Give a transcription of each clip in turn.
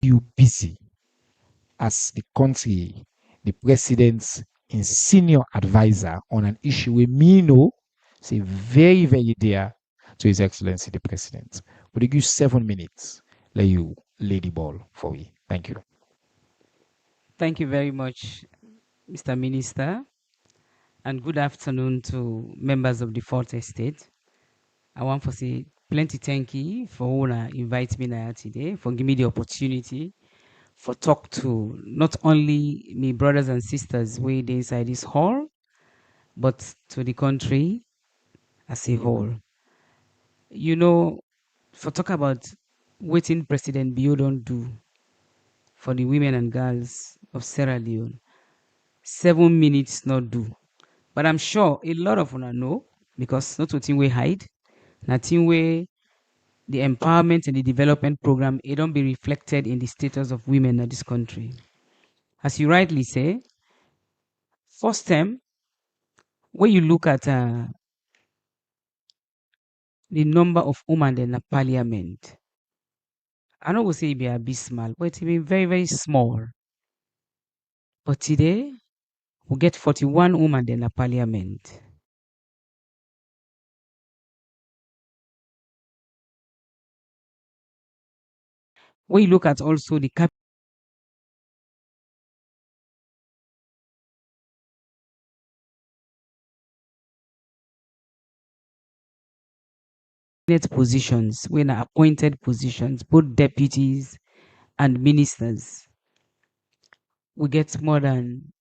you busy as the country, the president's and senior advisor on an issue we me know say very, very dear to His Excellency the President. Would you give 7 minutes? Let you lay the ball for me. Thank you. Thank you very much, Mr. Minister, and good afternoon to members of the Fourth Estate. I want to say plenty thank you for who invite me now today, for giving me the opportunity for talk to not only me brothers and sisters way inside this hall, but to the country as a whole. You know, for talk about waiting President Bio don't do for the women and girls of Sierra Leone, 7 minutes not do. But I'm sure a lot of una know because not what we hide, nothing way the empowerment and the development program it don't be reflected in the status of women in this country. As you rightly say, first term, when you look at the number of women in the parliament, I don't go say it be abysmal, but it be very, very small. But today, we get 41 women in the parliament. When you look at also the cabinet positions, when appointed positions, both deputies and ministers, we get more than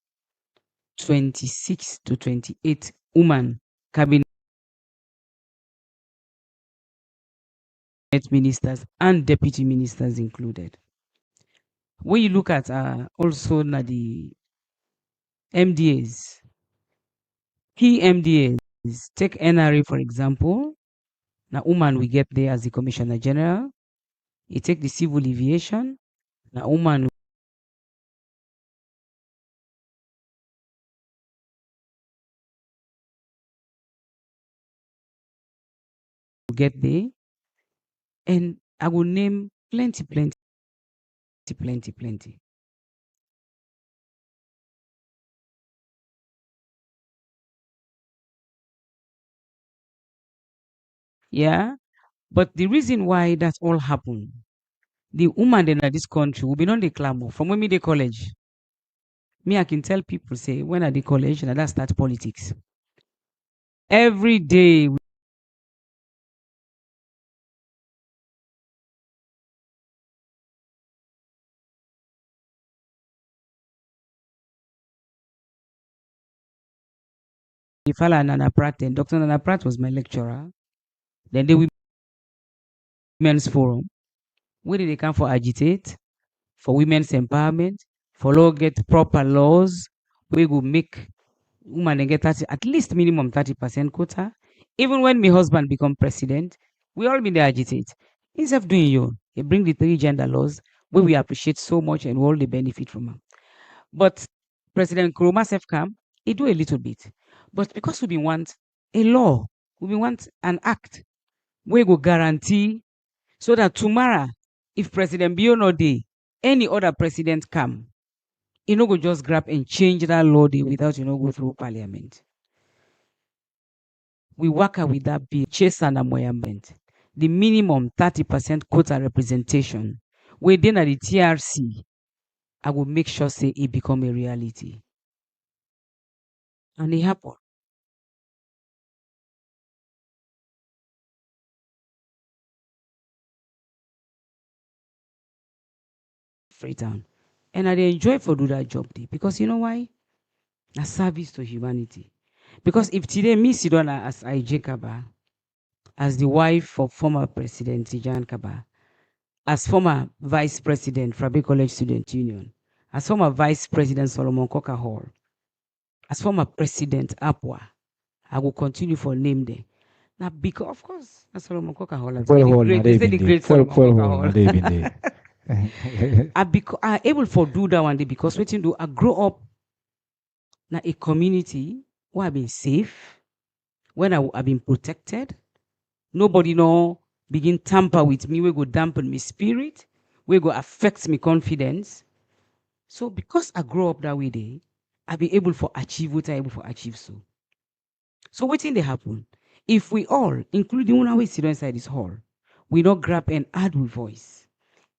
26 to 28 women cabinet ministers and deputy ministers included. When you look at also the MDAs, key MDAs, take NRA for example, now woman we get there as the Commissioner General. You take the civil aviation, now woman we get there. And I will name plenty, plenty, plenty, plenty. Yeah. But the reason why that all happened, the woman in this country will be on the clamor from when me the college. Me, I can tell people say when I the college and that start politics. Every day we follow Nana Pratt, and Dr. Nana Pratt was my lecturer. Then the women's forum. Where did they come for agitate, for women's empowerment, for law get proper laws, we will make woman get 30, at least minimum 30% quota. Even when my husband become president, we all been there agitate. Instead of doing you, he bring the three gender laws where we appreciate so much and we all the benefit from them. But President Kuruma come, he do a little bit. But because we want a law, we want an act, we go guarantee so that tomorrow, if President Bio no day, any other president come, you know go just grab and change that law day without go through parliament. We work out with that bill, chase and amoyament. The minimum 30% quota representation within the TRC, I will make sure say it become a reality. And it happened. Freetown. And I enjoy for do that job day because you know why? A service to humanity. Because if today me Sidona as IJ Kaba, as the wife of former President Tijan Kaba, as former Vice President Frabe College Student Union, as former Vice President Solomon Coker Hall, as former President Apwa, I will continue for name there. Now, because of course, as Solomon Coker Hall, they say the great Solomon Coker Hall. I able for do that one day because waiting do I grow up now a community where I've been safe, when I've been protected. Nobody no begin tamper with me, we go dampen my spirit. wey go affect me confidence. So because I grow up that way dey, I be able for achieve what I able for achieve so. So wetin dey happen? If we all, including una wey sit inside this hall, we not grab and add with voice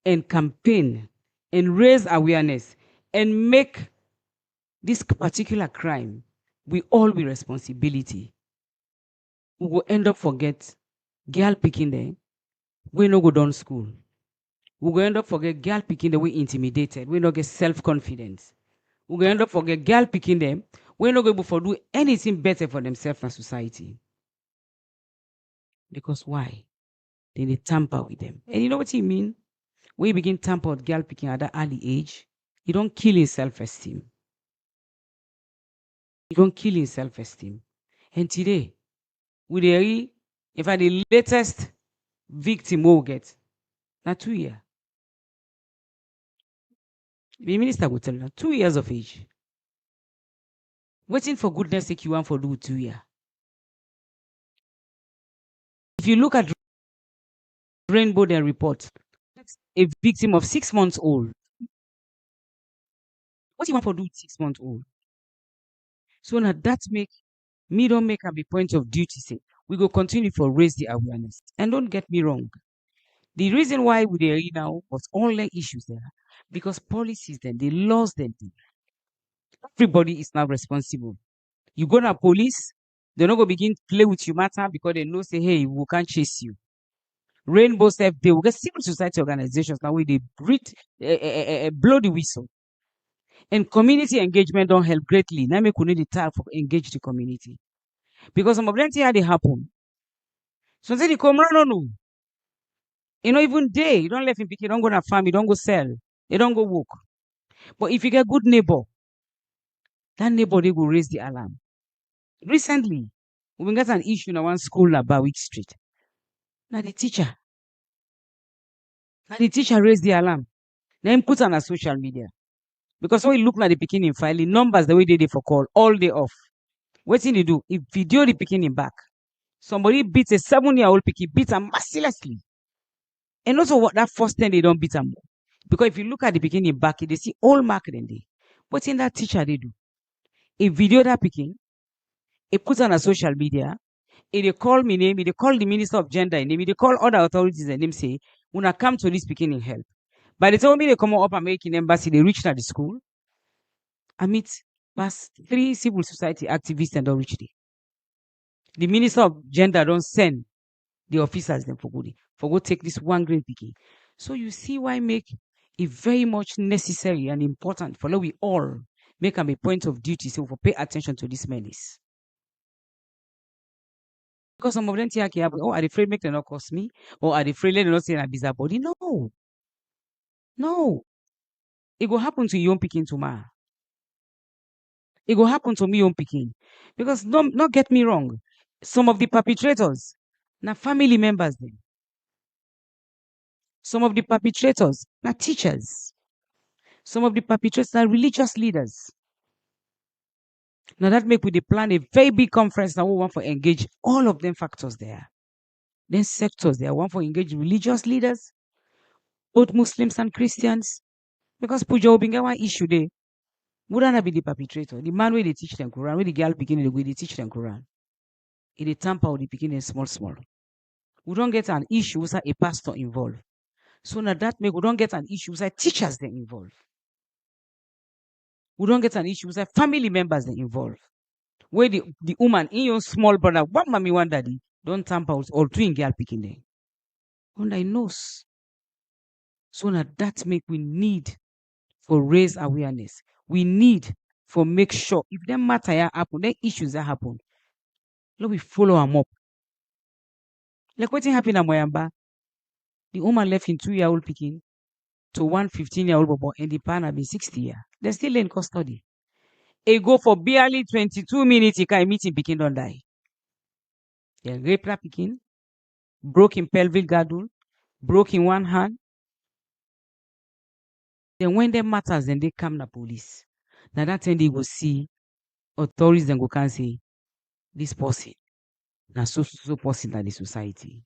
and campaign and raise awareness and make this particular crime, we all be responsibility. We will end up forget girl picking there, we no go down school. We will end up forget girl picking the way intimidated, we no get self-confidence. We will end up forget girl picking them, we no go able for do anything better for themselves and society. Because why? They tamper with them. And you know what he mean? When you begin tamper with girl picking at that early age, you don't kill his self-esteem. You don't kill his self-esteem. And today, with the if I the latest victim will get, now 2 years. The minister will tell you, 2 years of age. Waiting for goodness sake, you want for do 2 years. If you look at Rainbow their report, a victim of 6 months old. What you want for do 6 months old? So now that make me don't make a point of duty say we go continue for raise the awareness. And don't get me wrong. The reason why we are here now was all the issues there because policies then the laws then everybody is now responsible. You go to police, they're not gonna begin to play with you matter because they know say hey we can't chase you. Rainbow Self they will get civil society organizations now where they blow the whistle. And community engagement don't help greatly. Now make we need the time for engage the community. Because some of them things how they happen. So say the come no. You know, even they, you don't let him pick, you don't go to farm, you don't go sell, you don't go work. But if you get good neighbor, that neighbor they will raise the alarm. Recently, we got an issue in one school at Barwick Street. Now the teacher raised the alarm. Then put on a social media. Because when you look at the beginning filing, numbers the way they for call, all day off. What did they do? If video the beginning back, somebody beats a 7-year-old picky, beat him mercilessly. And also what that first thing they don't beat him. Because if you look at the beginning back, they see all mark in there. What in that teacher they do? A video that picking, it puts on a social media, they call me name, they call the Minister of Gender name, they call other authorities and them say, when I come to this beginning help. By the time they come up American embassy, they reach at the school. I meet past 3 civil society activists and don't reach there. The Minister of Gender don't send the officers them for go take this one grade picking. So you see why make it very much necessary and important for we all make them a point of duty so for pay attention to this menace. Because some of them think, oh, are they afraid make them not cost me? Or are they afraid they not say a bizarre body? No. No. It will happen to your own picking tomorrow. It will happen to me own picking. Because not get me wrong. Some of the perpetrators, now family members then. Some of the perpetrators, now teachers. Some of the perpetrators are religious leaders. Now that make we plan a very big conference now we want for engage all of them factors there. Then sectors there want for engage religious leaders, both Muslims and Christians. Because Puja Obinga one issue there. Wouldn't be the perpetrator. The man where they teach them Quran, where the girl beginning the way they teach them Quran. In the tamper with the beginning small. We don't get an issue with a pastor involved. So now that make we don't get an issue with teachers they involved. We don't get an issue with family members they involved. Where the woman in your small brother, what mommy one daddy, don't tamper with all twin girl picking them. On thy nose. So now that make we need for raise awareness. We need for make sure if them matter happen, then issues that happen. Let we follow them up. Like what happened at Moyamba? The woman left in 2-year-old picking to 1 15-year-old boy and the pan have been 60 years. They're still in custody. They go for barely 22 minutes, he can meet him picking don't die. They rape that picking, broke in pelvic girdle, broke in one hand. Then when them matters, then they come to police. Now that time they go see authorities then go can say this person. Now so person in the society.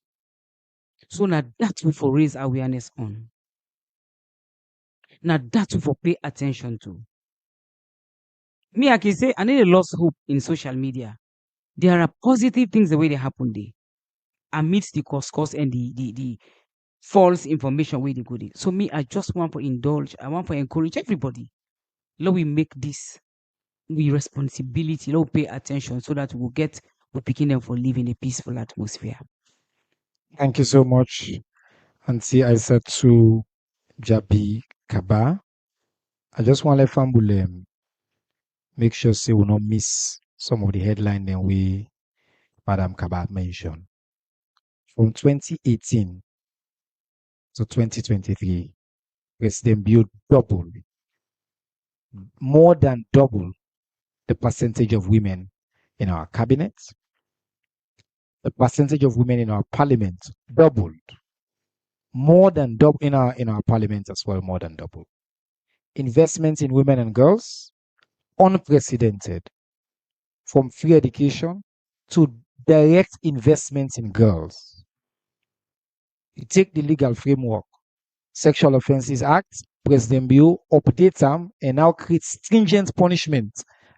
So now that we for raise awareness on. Now that for pay attention to. Me, I can say I need a lost hope in social media. There are positive things the way they happen there amidst the course and the false information where they go there. So me, I just want to indulge. I want to encourage everybody. Let we make this we responsibility. Let we pay attention so that we begin them for living a peaceful atmosphere. Thank you so much, Auntie Aisatu Jabi Kaba. I just want to let Fambule make sure say we not miss some of the headline that we Madam Kaba mentioned. From 2018 to 2023, President Bill doubled, more than double the percentage of women in our cabinet. The percentage of women in our parliament doubled, more than double in our parliament as well, more than double. Investments in women and girls, unprecedented, from free education to direct investments in girls. You take the legal framework, Sexual Offences Act, President Bill updates them and now creates stringent punishment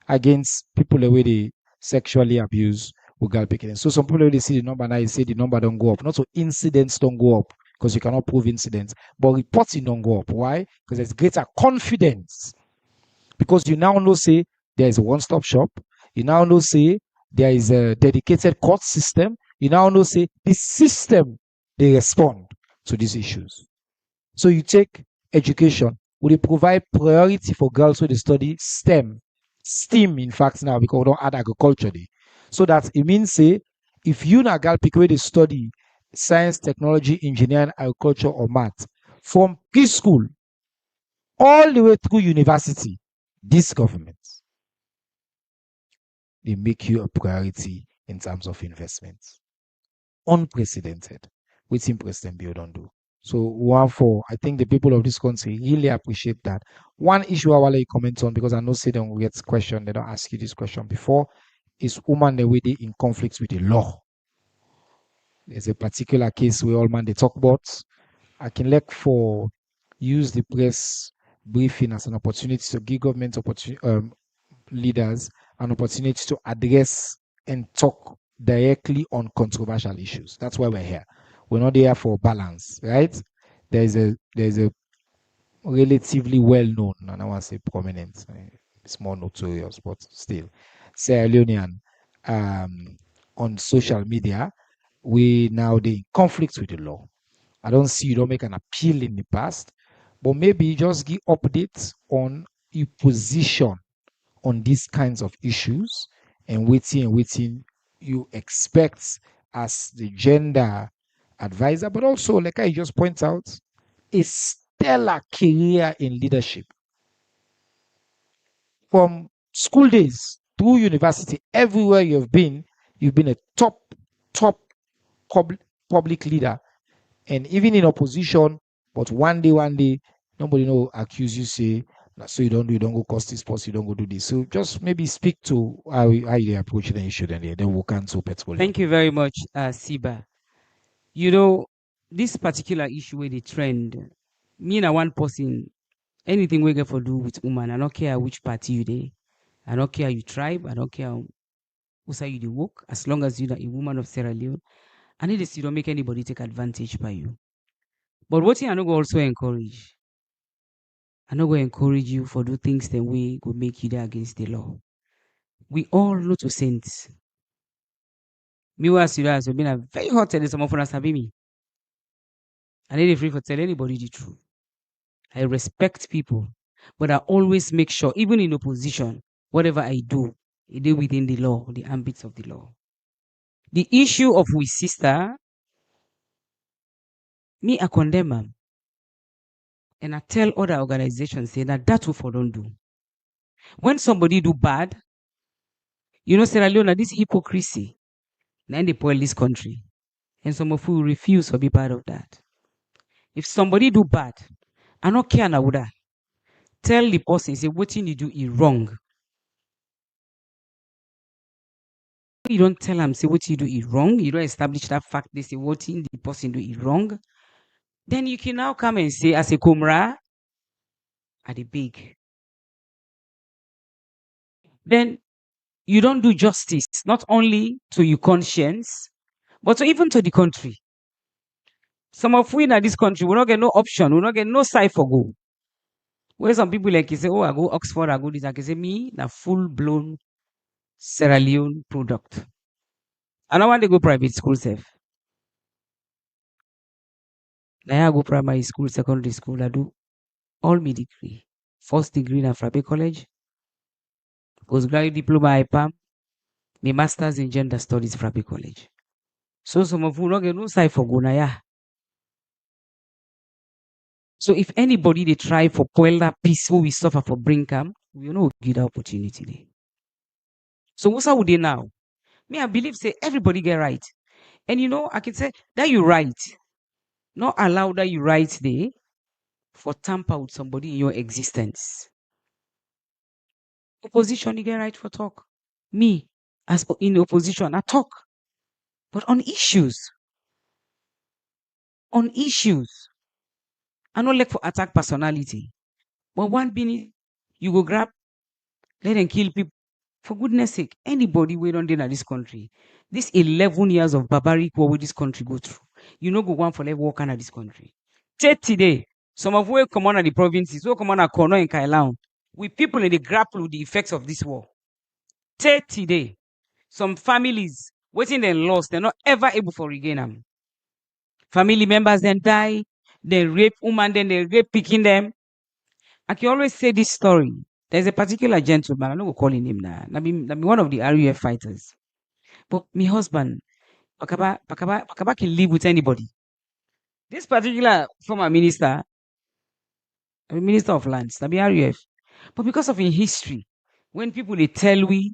against people the way they sexually abuse with girl picking. So some people already see the number now, they say the number don't go up. Not so incidents don't go up because you cannot prove incidents, but reporting don't go up. Why? Because there's greater confidence. Because you now know, say, there is a one-stop shop. You now know, say, there is a dedicated court system. You now know, say, the system, they respond to these issues. So you take education, will they provide priority for girls who they study STEM, in fact, now, because we don't add agriculture there. So that it means, say, if you na girl pick where they study science, technology, engineering, agriculture, or math, from preschool all the way through university, this government, they make you a priority in terms of investments. Unprecedented. Wetin President Bill don't do. So one for I think the people of this country really appreciate that. One issue I want to comment on because I know say them will get question, they don't ask you this question before, is woman the way they in conflict with the law. There's a particular case where all man they talk about. I can look for use the press briefing as an opportunity to give government leaders an opportunity to address and talk directly on controversial issues. That's why we're here. We're not here for balance, right? There's a relatively well known, and I want to say prominent, it's more notorious, but still, Sierra Leonean on social media, we now they in conflict with the law. I don't see you don't make an appeal in the past, but maybe just give updates on your position on these kinds of issues and waiting you expect as the gender advisor, but also, like I just point out, a stellar career in leadership from school days through university, everywhere you've been a top public leader, and even in opposition. But one day, nobody know accuse you say so you don't go cost this post, you don't go do this. So just maybe speak to how you approach the issue, then we'll cancel petrol. Thank you very much, Siba. You know, this particular issue with the trend, me and one person, anything we get for do with woman, I don't care which party you dey, I don't care you tribe, I don't care who say you dey work, as long as you're a woman of Sierra Leone, I need to see don't make anybody take advantage by you. But what thing I don't go also encourage, I not going to encourage you for do things the way go make you there against the law. We all know to saints. Me was serious, have been a very hot telling some of us have me. I need free for tell anybody the truth. I respect people, but I always make sure, even in opposition, whatever I do, it is within the law, the ambits of the law. The issue of with sister, me I condemn them. And I tell other organizations say that that's what don't do. When somebody do bad, you know, Sierra Leone, this hypocrisy, then they spoil this country. And some of you refuse to be part of that. If somebody do bad, I don't care now that. Tell the person, say, what you do is wrong. You don't tell them, say, what you do is wrong. You don't establish that fact. They say, what the person do is wrong. Then you can now come and say, as a Kumra, are the big. Then you don't do justice, not only to your conscience, but even to the country. Some of we in this country will not get no option, will not get no side for go. Where some people like you say, oh, I go Oxford, I go this, I can say me, the full blown Sierra Leone product. And I want to go private school safe. Now I go primary school, secondary school, I do all my degree. First degree in Frappe College, postgraduate diploma IPAM, my master's in gender studies Frappe College. So some of you not get no side for go na ya. So if anybody they try for spoil that peace we suffer for bring come, we know give the opportunity there. So what's would they now? Me, I believe say everybody get right. And I can say that you right. Not allow that you right there for tamper with somebody in your existence. Opposition, you get right for talk. Me, as in opposition, I talk. But on issues, I not like for attack personality. But one minute, you go grab, let them kill people. For goodness sake, anybody we don't in this country, this 11 years of barbaric war with this country go through, you know go one for like walk out this country. Take today, some of we come on at the provinces, who come on at Kono and Kailan, with people in the grapple with the effects of this war. Take today, some families waiting they lost, they're not ever able to regain them. Family members then die, they rape women, then they rape picking them. I can always say this story. There's a particular gentleman, I'm not calling him now. I mean, one of the RUF fighters. But my husband, Pakaba can live with anybody. This particular former minister, minister of lands, I mean RUF. But because of in history, when people they tell we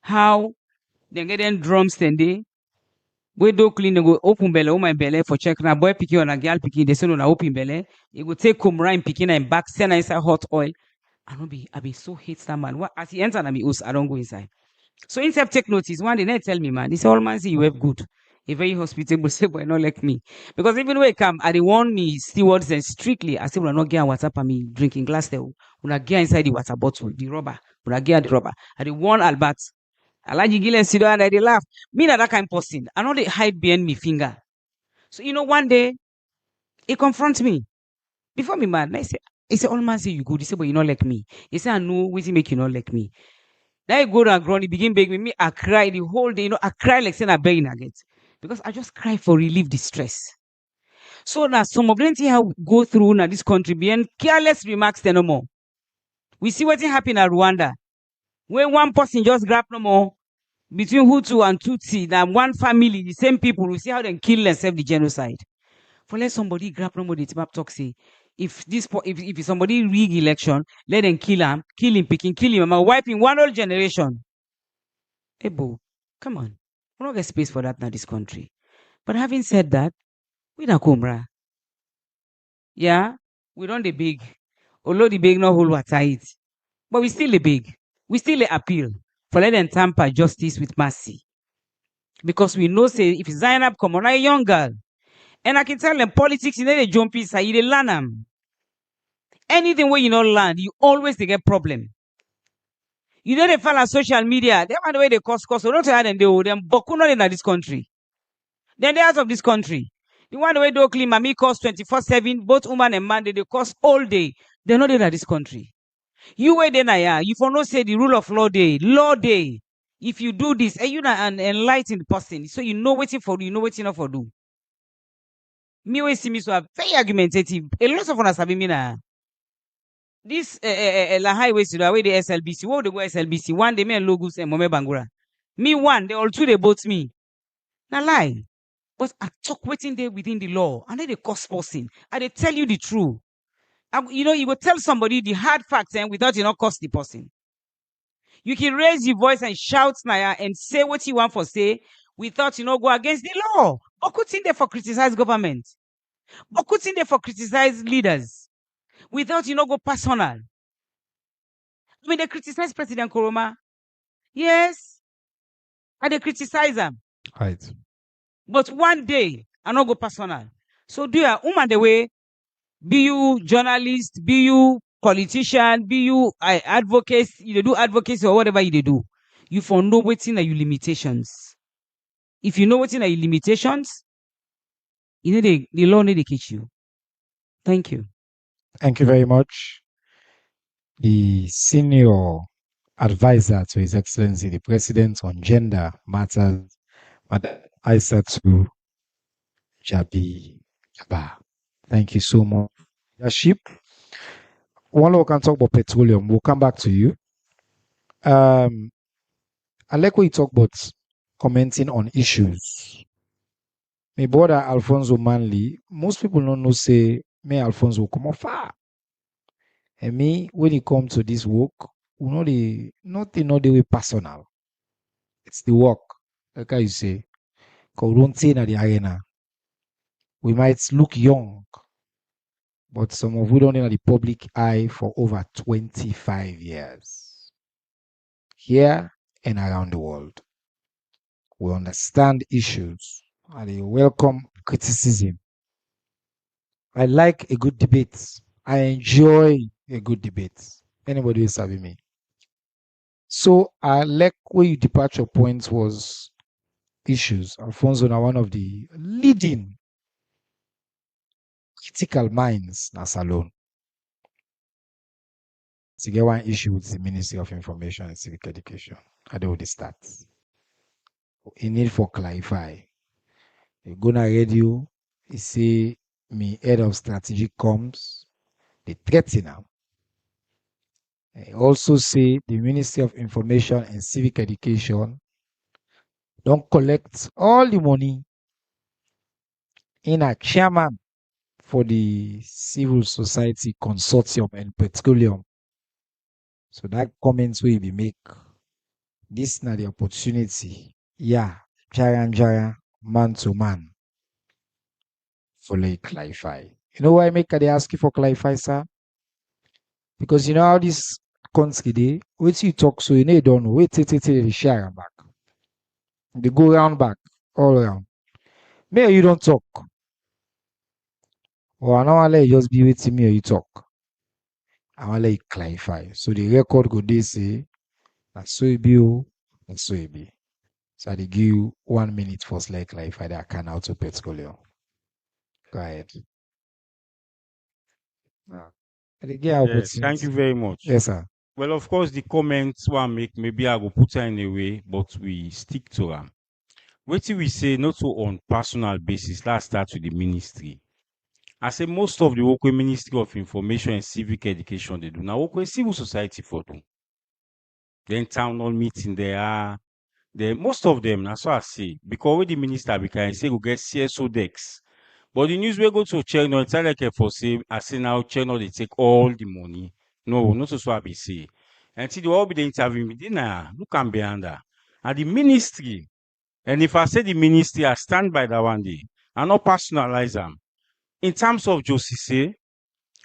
how they get them drums then we do clean, they go open belly, my belly for check na boy picking on a girl picking, they say no na open belly. You go take kumra and picking and back, send inside hot oil. I be so hate that man. What as he enter na me house, I don't go inside. So instead take notice, one day they tell me, man, this all man see you have good. A very hospitable say, boy, not like me. Because even when I come, I want me stewards and strictly, I say, we're not getting water for me drinking glass there. When I get inside the water bottle, the rubber, when I get the rubber, I the one Albert. I like you Gillen sit down and they laugh. Me not that kind of person. I know they hide behind me finger. So one day, he confronts me. Before me, man, I say, all man say you good. He say, but you not like me. He say, I know what make you not like me. Then I go down ground, he begin begging me. I cry the whole day, I cry like saying I begging again. Because I just cry for relief the stress. So now some of them how go through now this country being careless remarks no more. We see what happened at Rwanda. When one person just grab no more between Hutu and Tutsi, that one family, the same people, we see how they kill themselves the genocide. For let somebody grab no more the tip talk say, if somebody rig election, let them kill him, picking, kill him, wiping one whole generation. Hey, boo, come on. We don't get space for that in this country. But having said that, we not kumra. Yeah, we don't the big. Although the big not hold what tight. But we still the big. We still the appeal for let them tamper justice with mercy. Because we know say if Zainab come on a young girl, and I can tell them politics in the jump inside, they learn them. Anything where you not learn, you always they get problem. You know they fall on social media, they want the way they cause, so don't tell them they owe them, but not in this country. Then they out of this country. The one way they claim mommy cost 24/7, both woman and man, they cost all day. They're not in this country. You wait then you for no say the rule of law day. Law day. If you do this, and you an enlightened person, so you know waiting for do, you know waiting not for do. Me always see me so very argumentative. A lot of us have been now. This la highway to the way the SLBC. What they go SLBC? One they me logos and Mome Bangura. Me one, they all two they both me. Now lie. But I talk waiting there within the law. And then they cost person. And they tell you the truth. You will tell somebody the hard facts and without not cost the person. You can raise your voice and shout Naya and say what you want for say without go against the law. But put in there for criticize government. But put in there for criticize leaders. Without go personal. I mean they criticize President Koroma. Yes. And they criticize them. Right. But one day, I not go personal. So do you woman the way, be you journalist, be you politician, be you advocates, you dey do advocacy or whatever you dey do, you for know wetin na your limitations. If you know wetin na your limitations, you know the law no dey catch you. Thank you. Thank you very much. The senior advisor to His Excellency the President on Gender Matters, Madam Aissatou Jabi Jaba. Thank you so much. Leadership. One we can talk about petroleum. We'll come back to you. I like what you talk about commenting on issues. My brother Alfonso Manley, most people don't know say me Alfonso come on far. And me, when it comes to this work, we know the nothing not the way personal. It's the work. Like I say, because we don't say in the arena. We might look young, but some of we don't in the public eye for over 25 years. Here and around the world. We understand issues and they welcome criticism. I like a good debate. I enjoy a good debate. Anybody who is serving me. So I like where your departure points was issues. Alfonso now one of the leading critical minds na Salone. To get one issue with the Ministry of Information and Civic Education. I don't know the stats. In need for clarify. You go na radio, you say me head of strategic comms, they threaten now. Also say the Ministry of Information and Civic Education don't collect all the money in a chairman for the civil society consortium and petroleum. So that comments will be make. This now the opportunity. Yeah, jara, man to man. For like clarify. You know why I make they ask you for clarify, sir? Because you know how this country dey, wait you talk so you know you don't know. Wait till they share back. They go round back, all around. Maybe you don't talk. Or I don't want to let you just be waiting me or you talk. I want to let you clarify. So the record go they say, that's so it be, that's so it be. So they give you 1 minute for like clarify that can out to petroleum. Go ahead. Thank you very much. Yes, sir. Well, of course, the comments one make maybe I go put her in a way, but we stick to them. What we say not so on personal basis. Let's start with the ministry. I say most of the work with Ministry of Information and Civic Education they do now work with civil society for them. Then town hall meeting they are. Then most of them, that's what I say. Because with the minister, we can say we get CSO decks. But the news we go to check no, it's like for say I say now check no, they take all the money. No, not so I be say. Until they all be the interview with dinner, look and behind that. And the ministry, and if I say the ministry, I stand by that one day. I not personalize them. In terms of Josise,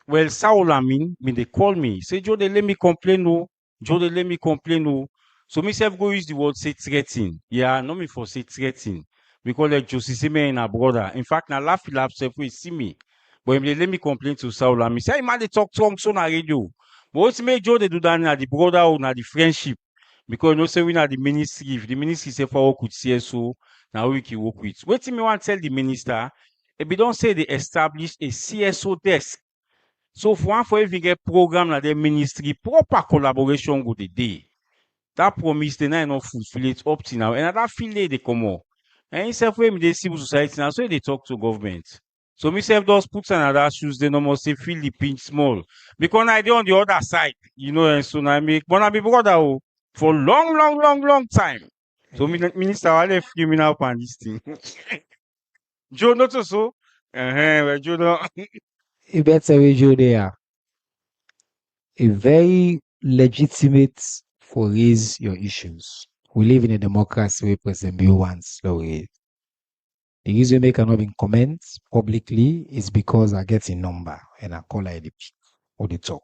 well, Saul Amin, they call me. Say, Joe, they let me complain, no. Joe, they let me complain, no. So myself go use the word say threatening. Yeah, not me for say threatening. Because like Josise me and a brother. In fact, now laugh self will see me. But if they let me complain to Saul Amin, say, man, they talk wrong so na radio. But what's make Joe they do that na the brother or na the friendship? Because you know, say we na the ministry. If the ministry say for work with CSO, now we can work with. Wait till me want tell the minister. If we don't say they establish a CSO desk. So for even get program like the ministry, proper collaboration with the day. That promise they not fulfill it up to now. And that feel they come out. And instead of the civil society now, so they talk to government. So myself does put another shoes, they no more say feel the pinch small. Because I dey on the other side, you know, and so I make but I be brother for long time. So minister I left criminal pan this thing. Joe not so. Well, Joe no. You better way Joe there. A very legitimate for raise your issues. We live in a democracy where President Bill wants to raise. The reason I cannot be comment publicly is because I get a number and I call it or the talk.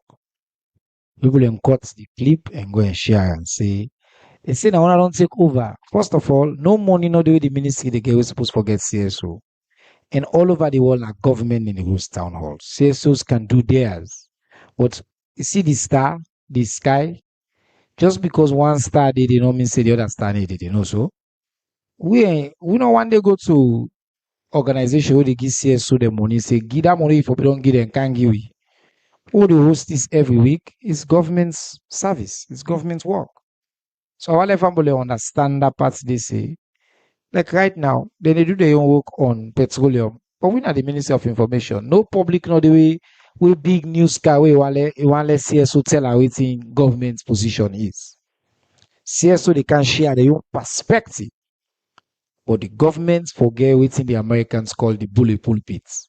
People then cut the clip and go and share and say, they say, I want to don't take over. First of all, no money, no the way the ministry they get, we're supposed to forget CSO. And all over the world are government in the host town halls. CSOs can do theirs. But You see the star, the sky. Just because one star did, it don't mean say the other star did it. You know, so we don't one day go to organization where they give CSO the money. Say give that money if we don't give them, can't give we. Who they host this every week is government's service. It's government's work. So all family understand that part they say. Like right now, they do their own work on petroleum. But we not the Ministry of Information. No public, no the way we big news car we want let CSO tell our waiting government's position is. CSO they can share their own perspective. But the government forget waiting the Americans call the bully pulpits.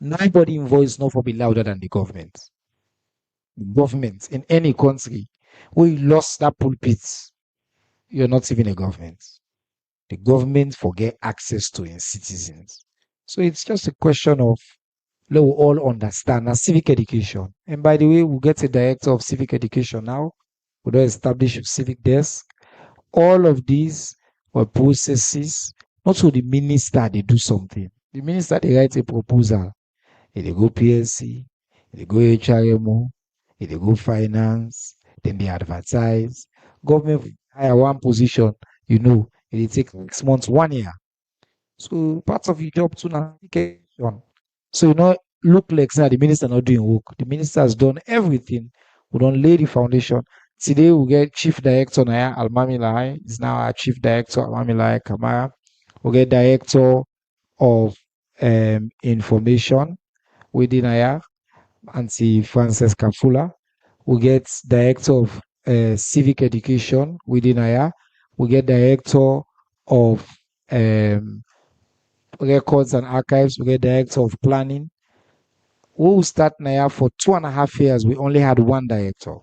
Nobody in voice not for be louder than the government. The government in any country, we lost that pulpit. You're not even a government. The government forget access to its citizens. So it's just a question of let we all understand as civic education. And by the way, we'll get a director of civic education now. We don't establish a civic desk. All of these were processes. Not so the minister they do something. The minister they write a proposal. They go PLC, they go HRMO, they go finance, then they advertise. Government hire one position, you know, it take 6 months, 1 year. So part of your job to navigation. So you know, look like now the minister not doing work. The minister has done everything. We don't lay the foundation. Today we get chief director Naya Almamilai is now our chief director Almamilai Kamara. We get director of information within Naya, Auntie Frances Kafula. We get director of civic education within Naya. We get director of records and archives. We get director of planning. We will start Naya for 2.5 years. We only had one director,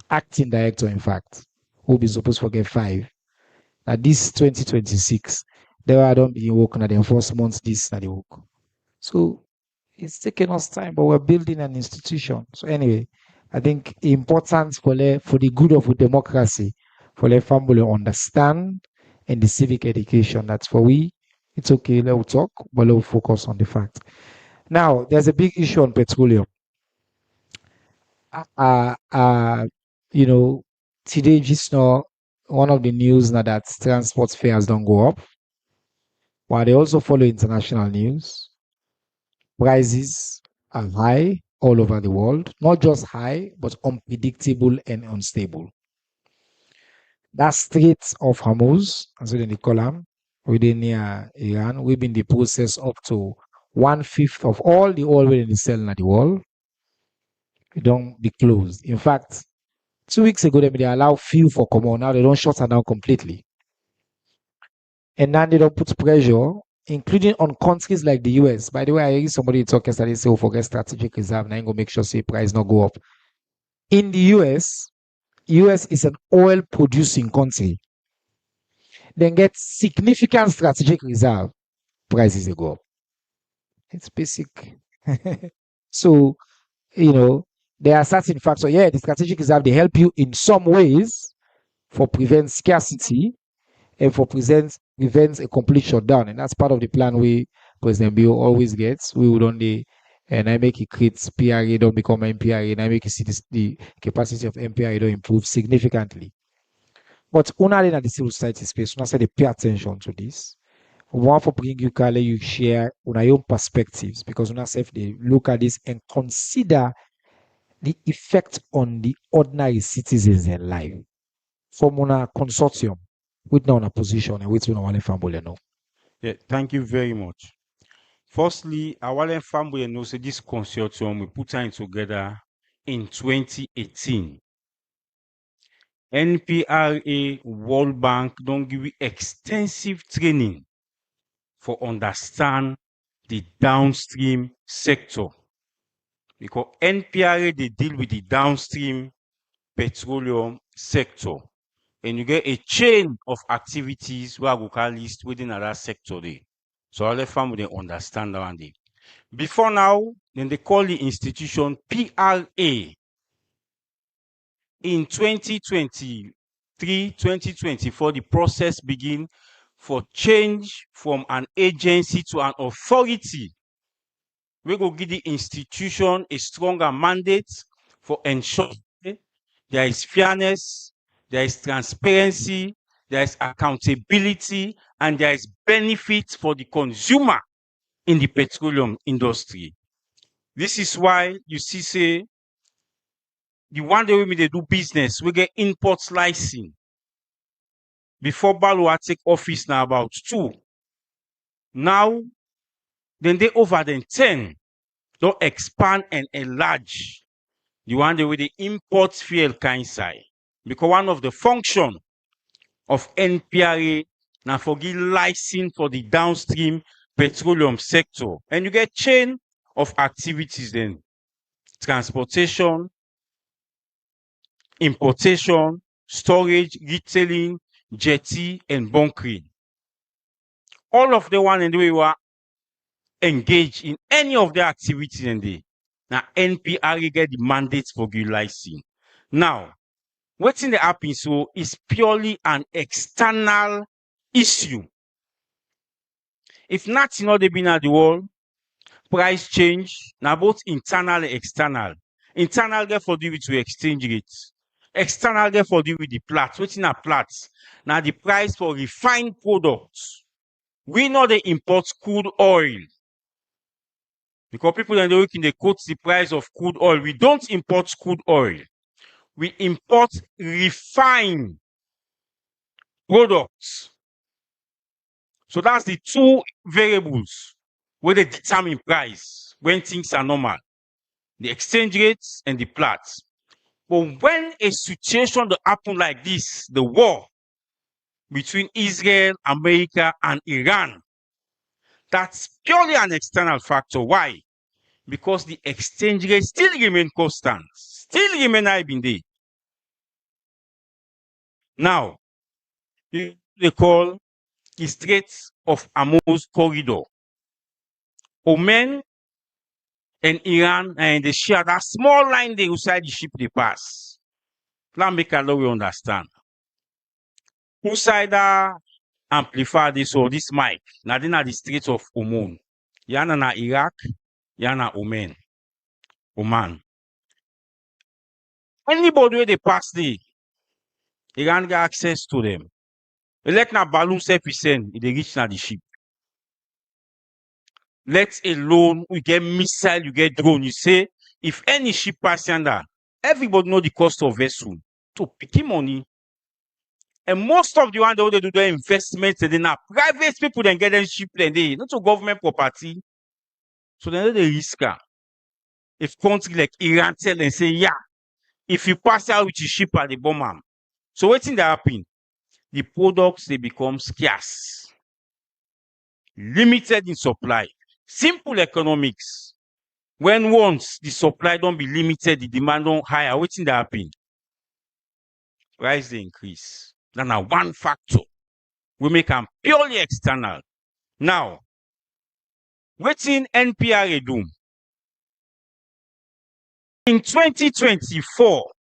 acting director, in fact. We'll be supposed to get 5. Now, this 2026, there I don't be working at the enforcement, this na the work. So it's taking us time, but we're building an institution. So anyway, I think important for the good of democracy, for the family understand and the civic education. That's for we. It's okay, let's talk, but let's focus on the fact. Now, there's a big issue on petroleum. You know, today just now, one of the news now that transport fares don't go up, while they also follow international news. Prices are high all over the world, not just high, but unpredictable and unstable. That Strait of Hormuz, as we call them, within near Iran, we've been in the process up to 1/5 of all the oil within the sell in the world. It don't be closed. In fact, 2 weeks ago, they allow few for common. Now they don't shut it down completely. And now they don't put pressure, including on countries like the US. By the way, I hear somebody talk yesterday say, oh, forget strategic reserve. Now I'm going to make sure say price not go up. In the US is an oil producing country. Then get significant strategic reserve, prices go up. It's basic. So, you know, there are certain factors. Yeah, the strategic reserve, they help you in some ways for prevent scarcity and for prevents a complete shutdown. And that's part of the plan we President Bill always gets. We would only and I make it create PRA don't become MPRA, and I make it see the capacity of MPRA don't improve significantly. But only in the civil society space, when I say they pay attention to this. One for bring you Kale, you share on your own perspectives because when I say they look at this and consider the effect on the ordinary citizens in life from a consortium with now a position and with one family no. Yeah, thank you very much. Firstly, our family knows that this consortium we put it together in 2018. NPRA, World Bank don't give you extensive training for understand the downstream sector. Because NPRA, they deal with the downstream petroleum sector. And you get a chain of activities where we can list within that sector there. So all the family they understand that one day. Before now, then they call the institution PRA. In 2023, 2024, the process begin for change from an agency to an authority. We go give the institution a stronger mandate for ensuring there is fairness, there is transparency, there is accountability, and there is benefit for the consumer in the petroleum industry. This is why you see, say, the one day we they do business, we get import license. Before Balua take office now about 2. Now, then they over than 10. Don't expand and enlarge the one day with the import fuel kind side. Because one of the function of NPRA now for give license for the downstream petroleum sector. And you get chain of activities then. Transportation, importation, storage, retailing, jetty, and bunkering. All of the one and the way we are engaged in any of the activities and the now NPRA get the mandate for give license. Now, what's in the happen so is purely an external issue. If nothing not they been at the world, price change, now both internal and external. Internal get for do with exchange rates. External get for do with the Platts. What's in a Platts? Now the price for refined products. We know they import crude oil. Because people in the week they quote the price of crude oil. We don't import crude oil. We import refined products. So that's the 2 variables where they determine price when things are normal. The exchange rates and the Platts. But when a situation that happen like this, the war between Israel, America, and Iran, that's purely an external factor. Why? Because the exchange rate still remain constant, still remain high in there. Now, they call the Strait of Hormuz corridor. Oman and Iran and they share that small line they inside the ship they pass. Let me make a we understand. Inside that amplify this or this mic, now they are the Strait of Hormuz. Yana na Iraq, yana Oman. Anybody where they pass the Iran get access to them. Let na balloon self-send, they reach na the ship. Let alone we get missile, you get drone. You say if any ship pass under, everybody know the cost of vessel to pick money. And most of the one they do the investments and then now private people then get them ship then they not to government property. So then they risk. If country like Iran tell and say, yeah, if you pass out with your ship at the bomb. So what's in that happen? The products they become scarce, limited in supply. Simple economics. When once the supply don't be limited, the demand don't higher. What's in that happen? Price they increase. That's one factor. We make them purely external. Now, what's in NPRA do? In 2024,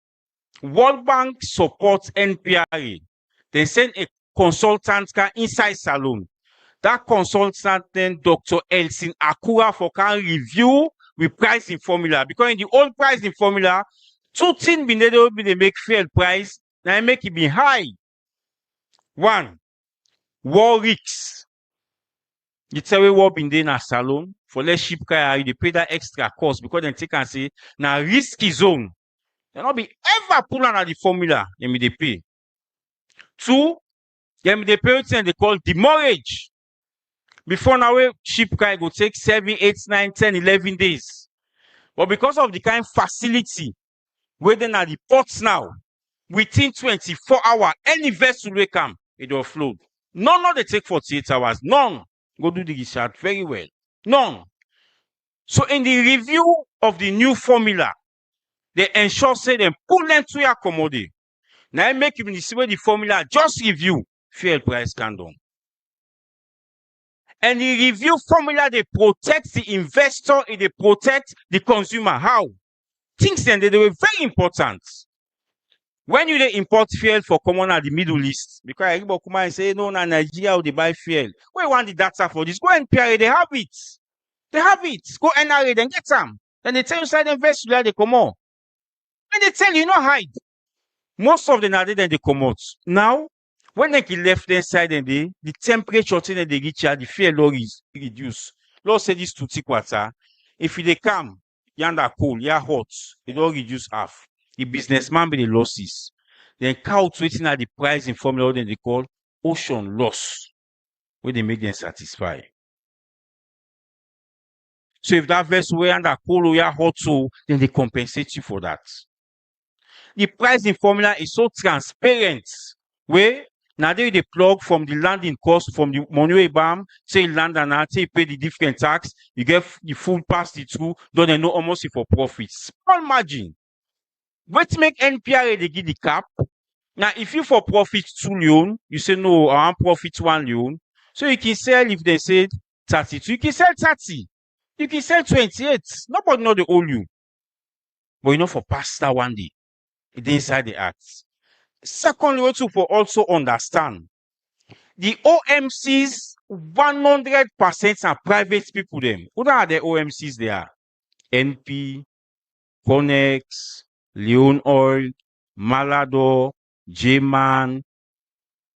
World Bank supports NPRA. They send a consultant inside salon. That consultant then Dr. Elsin Akura for can review with pricing formula. Because in the old pricing formula, 2 things they make fair price, now make it be high. 1, war risks. You tell me what been in a salon for less ship carrier, they pay that extra cost because then take and say now risky zone. They not be ever pull on the formula, they pay. 2, they pay and they call demurrage. Before now, ship carrier go take 7, 8, 9, 10, 11 days. But because of the kind of facility where they are the ports now, within 24 hours, any vessel will come, it will float. None of they take 48 hours. None. Go do the research very well. None. So in the review of the new formula, they ensure say them pull them to your commodity. Now I make you see where the formula just review fair price can down. And the review formula they protect the investor and they protect the consumer. How? Things then they were very important. When you import fuel for common at the Middle East, because everybody come and say, no, Nigeria they buy fuel. We want the data for this. Go NPRA, they have it. They have it. Go NRA, then get some. Then they tell you side invest where they come on. Government they tell you, no hide. Most of the na then they come out. Now, when they left their side and the temperature thing they reach the fuel law is reduce. Law say this to quarter. If they come, yonder cold, yeah hot, it don't reduce half. The businessman be the losses. Then calculating at the price in formula then they call ocean loss, where they make them satisfy. So if that vessel where under cold or yeah hot, so then they compensate you for that. The pricing formula is so transparent where now they plug from the landing cost from the money we bam, say land and now you pay the different tax, you get the full pass it through, don't they know almost for profits. Small margin. What make NPRA they give the cap? Now if you for profit 2 loan, you say no, I want profit 1 loan. So you can sell if they said 32, you can sell 30, you can sell 28. Nobody know the owe you. But you know for pasta one day. It's inside the act. Secondly, what to for also understand the OMCs 100% are private people. Them who are the OMCs? They are NP, Conex, Leon Oil, Malado, J-Man,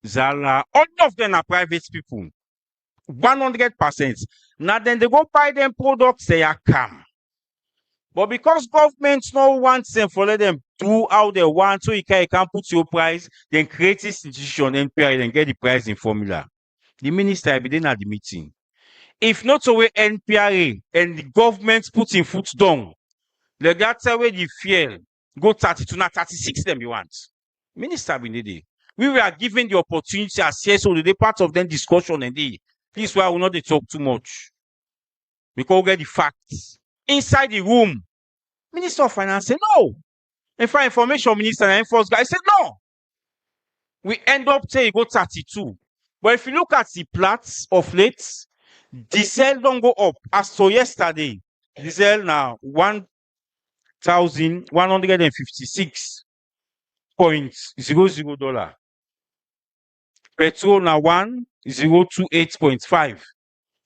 Zala. All of them are private people. 100%. Now then they go buy them products. They are calm. But because governments no wants them for let them do how they want, so you can put your price, then create this institution, NPRA, then get the pricing formula. The minister will be then at the meeting. If not so way NPRA and the government put in foot down, like that's where the fuel go 32, now 36 them you want. Minister will need it. We were given the opportunity as CSO, the part of them discussion and this is why we not they talk too much. Because we get the facts. Inside the room, Minister of Finance said no. And for information minister and enforce guy said no. We end up saying go 32. But if you look at the plots of late, diesel don't go up. As so yesterday, diesel now $1,156.00. Petrol now 1028.5.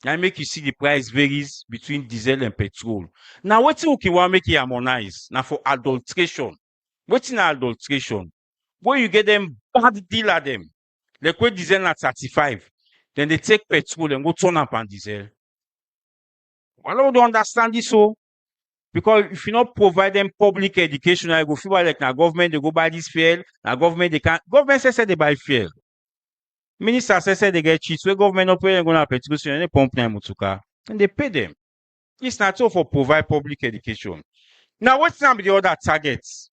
I make you see the price varies between diesel and petrol. Now, what you want make it harmonize? Now, for adulteration, what's in adulteration? Where you get them bad deal at them, like where diesel at 35, then they take petrol and go turn up on diesel. I don't understand this so. Because if you not provide them public education, I go feel like now government they go buy this fuel, now government they can't. Government says they buy fuel. Minister says they get cheats. Where government not pay, going to petrol station, they pump them mutuka, and they pay them. It's not all for provide public education. Now, what's now the other targets?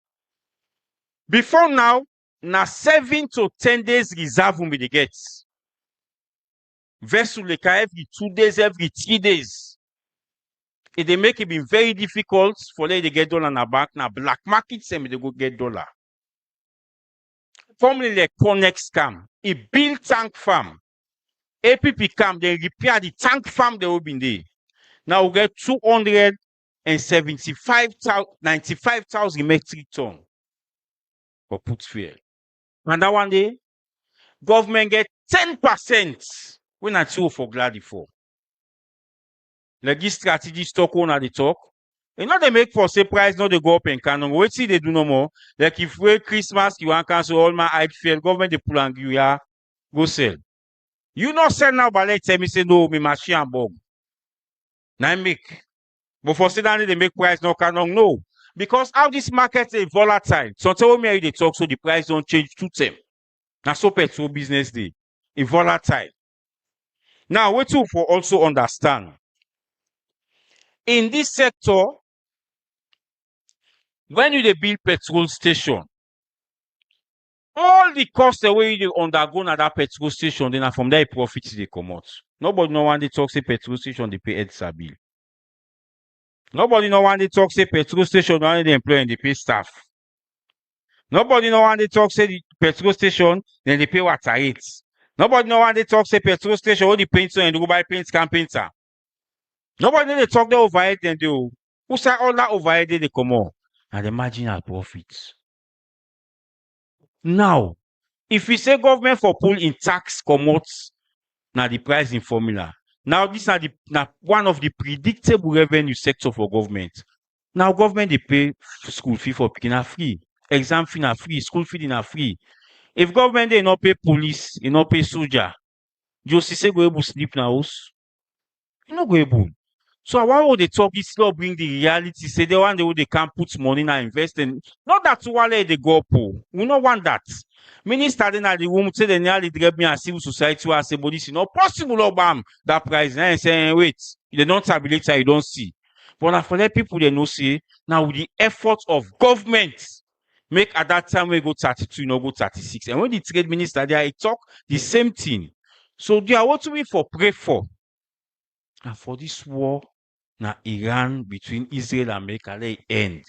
Before now 7 to 10 days reserve will be the gets. Vessel like every 2 days, every 3 days. It they make it be very difficult for them to get dollar in the bank. Now black market same they go get dollar. Formerly like Conex scam, a build tank farm. APP cam, they repair the tank farm they will be in there. Now we get 295,000 metric ton for put fuel. And that one day, government get 10% when I two for glad for. Like this strategy stock owner they talk. You know they make for say price, not they go up and canon. Wait see they do no more. Like if we Christmas, you want cancel all my hide fuel, government they pull and you yeah, go sell. You not sell now, but let's tell me say no, me machine and bug. Now make. But for suddenly they make price no canon, no. Because how this market is volatile. So tell me how they talk so the price don't change to them. Now so petrol business day. It's volatile. Now what to for also understand. In this sector, when you build petrol station, all the costs the way you undergo at that petrol station, then from there profits they come out. Nobody no one they talk say petrol station they pay EDSA bill. Nobody no one they talk say petrol station only they employ and they pay staff. Nobody no one they talk say the petrol station then they pay water rates. Nobody no one they talk say petrol station all the painter and they go buy paint can painter. Nobody they talk the overhead and they who say all that overhead they come out and the marginal profits. Now, if we say government for pull in tax commodities, now the pricing formula. Now this are one of the predictable revenue sector for government. Now government dey pay school fee for pikin na free, exam fee na free, school fee na free. If government dey no pay police, e no pay soldier, Justice go able sleep na house? E no go able. So why would they talk this law bring the reality? Say the one day they can't put money now invest in. Not that wale they go up. We don't want that. Minister then at the room say they nearly drag me and civil society was say, but this is not possible. Obam that price. And saying wait, they don't tabulate you don't see. But now for the people they know say now with the efforts of government, make at that time we go 32, no go 36. And when the trade minister there, he talk the same thing. So they are what we for pray for. And for this war, na Iran between Israel and America, let it end.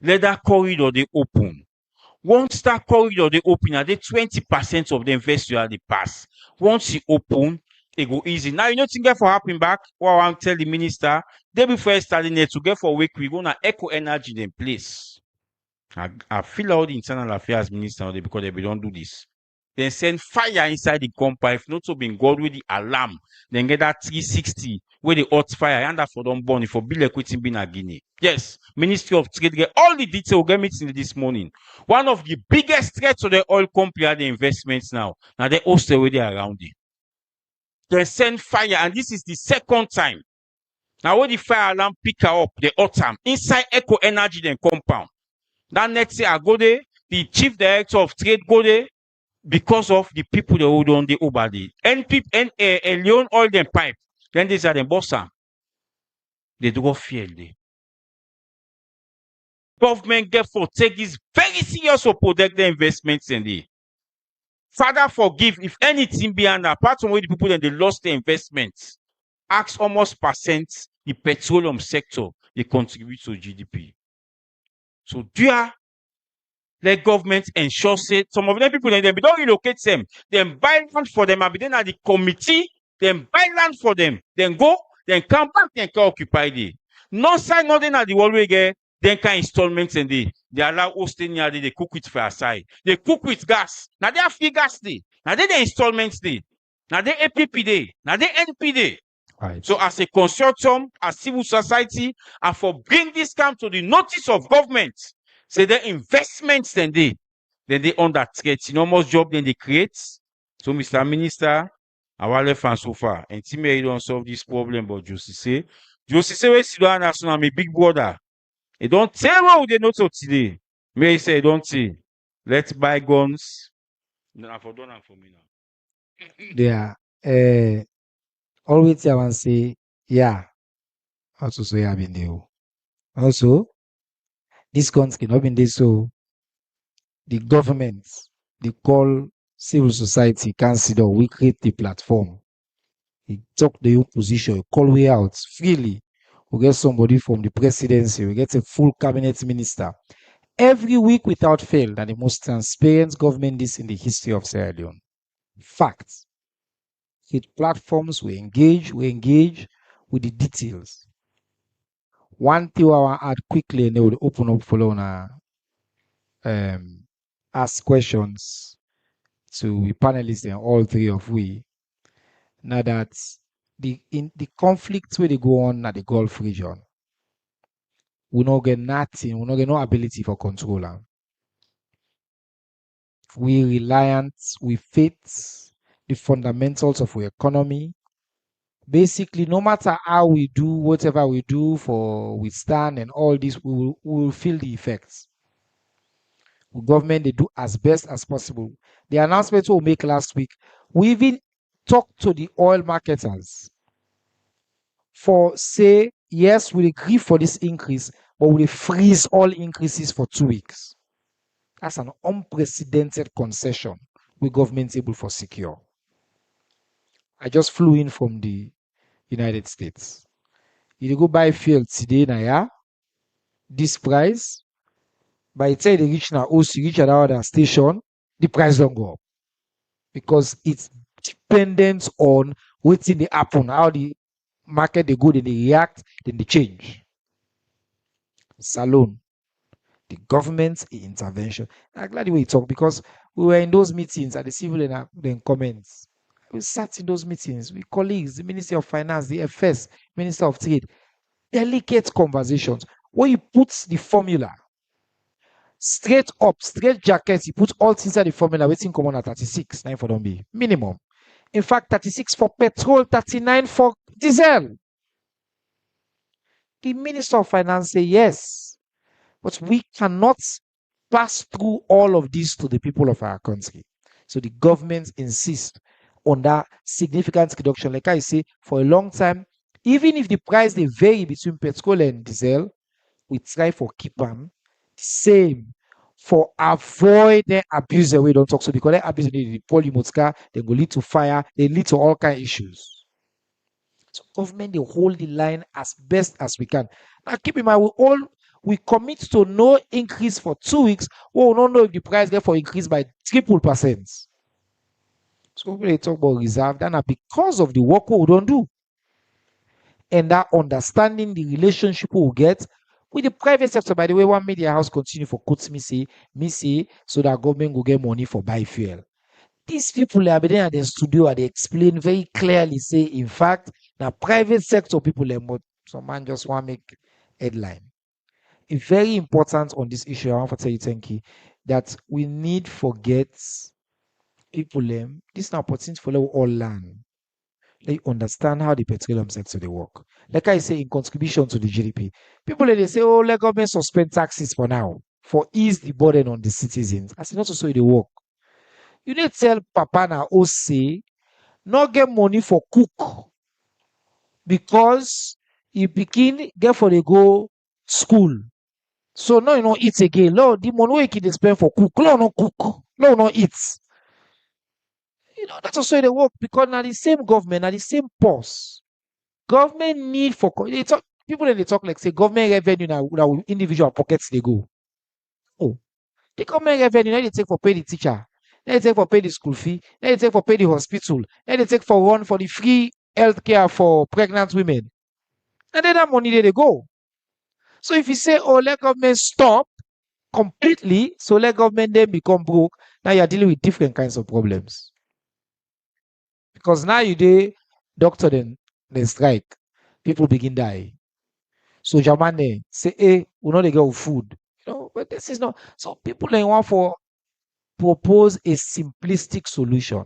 Let that corridor they open. Once that corridor they open, and they 20% of the investors they pass. Once it open, it go easy. Now you know thing get for happen back. What I want to tell the minister, they before starting there to get for a week, we gonna eco energy in place. I feel all the internal affairs minister because they don't do this. Then send fire inside the compound. If not so been God with the alarm, then get that 360 where the hot fire and that for don't burn for bill equity being a Guinea. Yes, Ministry of Trade get all the detail get meeting this morning. One of the biggest threats to the oil company are the investments now. Now they host the way they around it. They send fire, and this is the second time. Now when the fire alarm pick her up, the autumn inside Eco Energy then compound. That next year I go there, the chief director of trade go there. Because of the people they hold on the over the NP and Leon oil them pipe, then these are the bossa. They do go fear the government get for take this very serious to protect the investments in the Father forgive if anything behind apart from where the people then they lost the investments. Ask almost percent the petroleum sector they contribute to GDP. So dear let government ensure say some of them people then they don't relocate them. Then buy land for them and then at the committee, then buy land for them, then go, then come back, then can occupy the. No side, nothing at the wall we get, then can installments and they allow hosting near they cook with fire side. They cook with gas. Now they have free gas day. Now they the installments day. Now they APP day. Now they NP day. Right. So as a consortium, as civil society, and for bring this camp to the notice of government, say the investments then they under threat. Enormous job then they create. So Mr. Minister, our left and so far, and team don't solve this problem, but Josie say we sit down national, my big brother. They don't tell what they know to today. May say don't say, let's buy guns. No, for done for me now. Yeah. Always I want say, yeah. Also so yeah been there. Also, this guns cannot be there so the government, they call civil society, consider we create the platform. He talk the opposition, he call way out freely. We get somebody from the presidency, we get a full cabinet minister. Every week without fail, that the most transparent government is in the history of Sierra Leone. Facts. With platforms, we engage with the details. One thing I want to add quickly, and they will open up for ask questions to the panelists and all three of we. Now that the conflicts where they go on at the Gulf region, we not get nothing, we not get no ability for control. We reliant, we fit the fundamentals of our economy. Basically, no matter how we do whatever we do for withstand and all this, we will feel the effects. The government they do as best as possible. The announcement we'll make last week, we even talked to the oil marketers for say yes, we agree for this increase, but we freeze all increases for 2 weeks. That's an unprecedented concession we government able for secure. I just flew in from the United States. You go buy fuel today, now yeah, this price. By the time they reach now, also reach another station, the price don't go up because it's dependent on what's in the happen, how the market they go, then they react, then they change. Salon, the government's intervention. I'm glad the way you talk because we were in those meetings at the civil and comments. We sat in those meetings with colleagues, the Ministry of Finance, the FS, Minister of Trade. Delicate conversations. where you put the formula straight up, straight jacket, you put all things inside the formula, waiting common at 36, 9 for don't be minimum. In fact, 36 for petrol, 39 for diesel. The Minister of Finance say yes, but we cannot pass through all of this to the people of our country. So the government insists on that significant reduction. Like I say, for a long time, even if the price they vary between petrol and diesel, we try for keep them the same for avoid the abuse we don't talk so because the abuse the polymotor car, they go lead to fire, they lead to all kind of issues. So government they hold the line as best as we can. Now keep in mind we commit to no increase for 2 weeks. We will not know if the price therefore increase by 3%. So when they talk about reserve, then because of the work we don't do. And that understanding the relationship we will get with the private sector. By the way, one media house continue for quotes me say, so that government will get money for buy fuel. These people are there at the studio and they explain very clearly, say, in fact, now private sector people are more, some man just want to make headline. It's very important on this issue. I want to tell you, thank you, that we need forget people, this is an opportunity for them all learn. They understand how the petroleum sector they work. Like I say, in contribution to the GDP, people they say, oh, let government suspend taxes for now, for ease the burden on the citizens. I say not to say they work. You need to tell Papa na OC not get money for cook because he begin get for they go school. So now you know eat again. Lord, the money we can spend for cook. Lord no cook. Lord no eat. You know that's also they work because now the same government, now the same purse. Government need for they talk, people when they talk like say government revenue now individual pockets they go. Oh, the government revenue now they take for pay the teacher, then they take for pay the school fee, then they take for pay the hospital, then they take for run for the free health care for pregnant women. And then that money there they go. So if you say, oh, let government stop completely, so let government then become broke, now you're dealing with different kinds of problems. Because now you do doctor then strike, people begin die. So Jamane say, hey, we know they get food. You know, but this is not so people they want for propose a simplistic solution.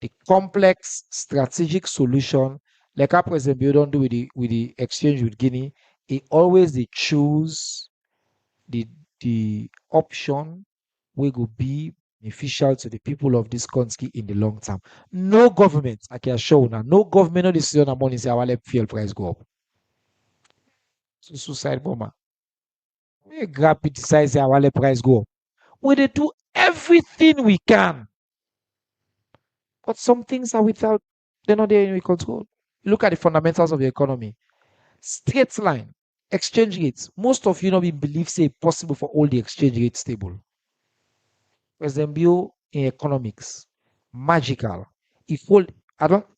The complex strategic solution, like our president you don't do with the exchange with Guinea, it always they choose the option will be beneficial to the people of this country in the long term. No government, I can show now, no government no decision on money say our fuel price go up. So suicide bomber. We grab it decide say our price go up. We they do everything we can. But some things are without they're not there in control. Look at the fundamentals of the economy. Straight line, exchange rates. Most of you not believe say possible for all the exchange rates stable. President Bio in economics, magical. If hold,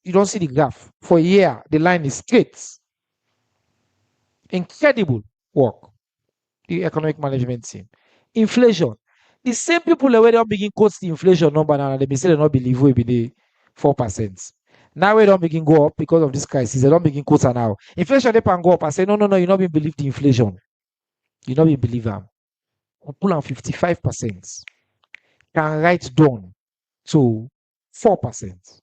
you don't see the graph for a year. The line is straight. Incredible work. The economic management team. Inflation. The same people that don't begin quote the inflation number now, they say they don't believe we be the 4%. Now we don't begin go up because of this crisis. They don't begin quote now. Inflation they can go up. I say no, you not been believe the inflation. You not been believe them. We pull on 55%. Can write down to 4%.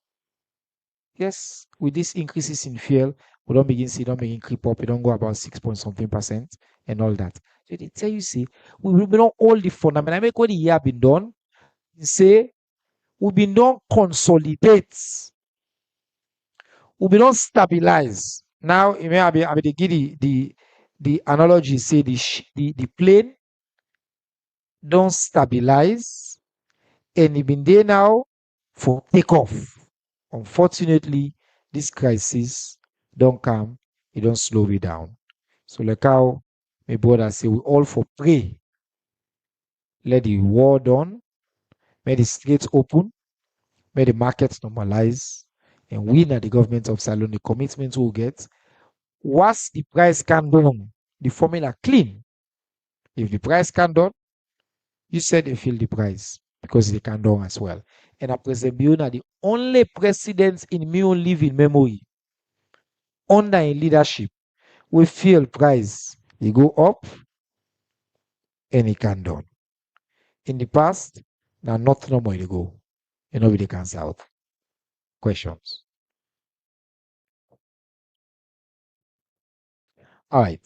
Yes, with these increases in fuel, we don't begin creep up, we don't go about 6 point something percent and all that. So they tell you, see, we will be not all the fundamental. I make what the year been done, say, we've been done consolidate, we've been done stabilize. Now, you may be able to give the analogy, say the plane don't stabilize and it been there now for takeoff. Unfortunately, this crisis don't come, it don't slow me down. So like how my brother say, we all for pray. Let the war done, may the streets open, may the markets normalize, and we at the government of Salon, the commitments we'll get. Once the price can down, the formula clean. If the price can down, you said they feel the price because they can down as well. And President Biona, the only president in me live in memory under in leadership we feel price It go up and it can down. In the past, now not no more it go. And nobody can south. Questions. All right.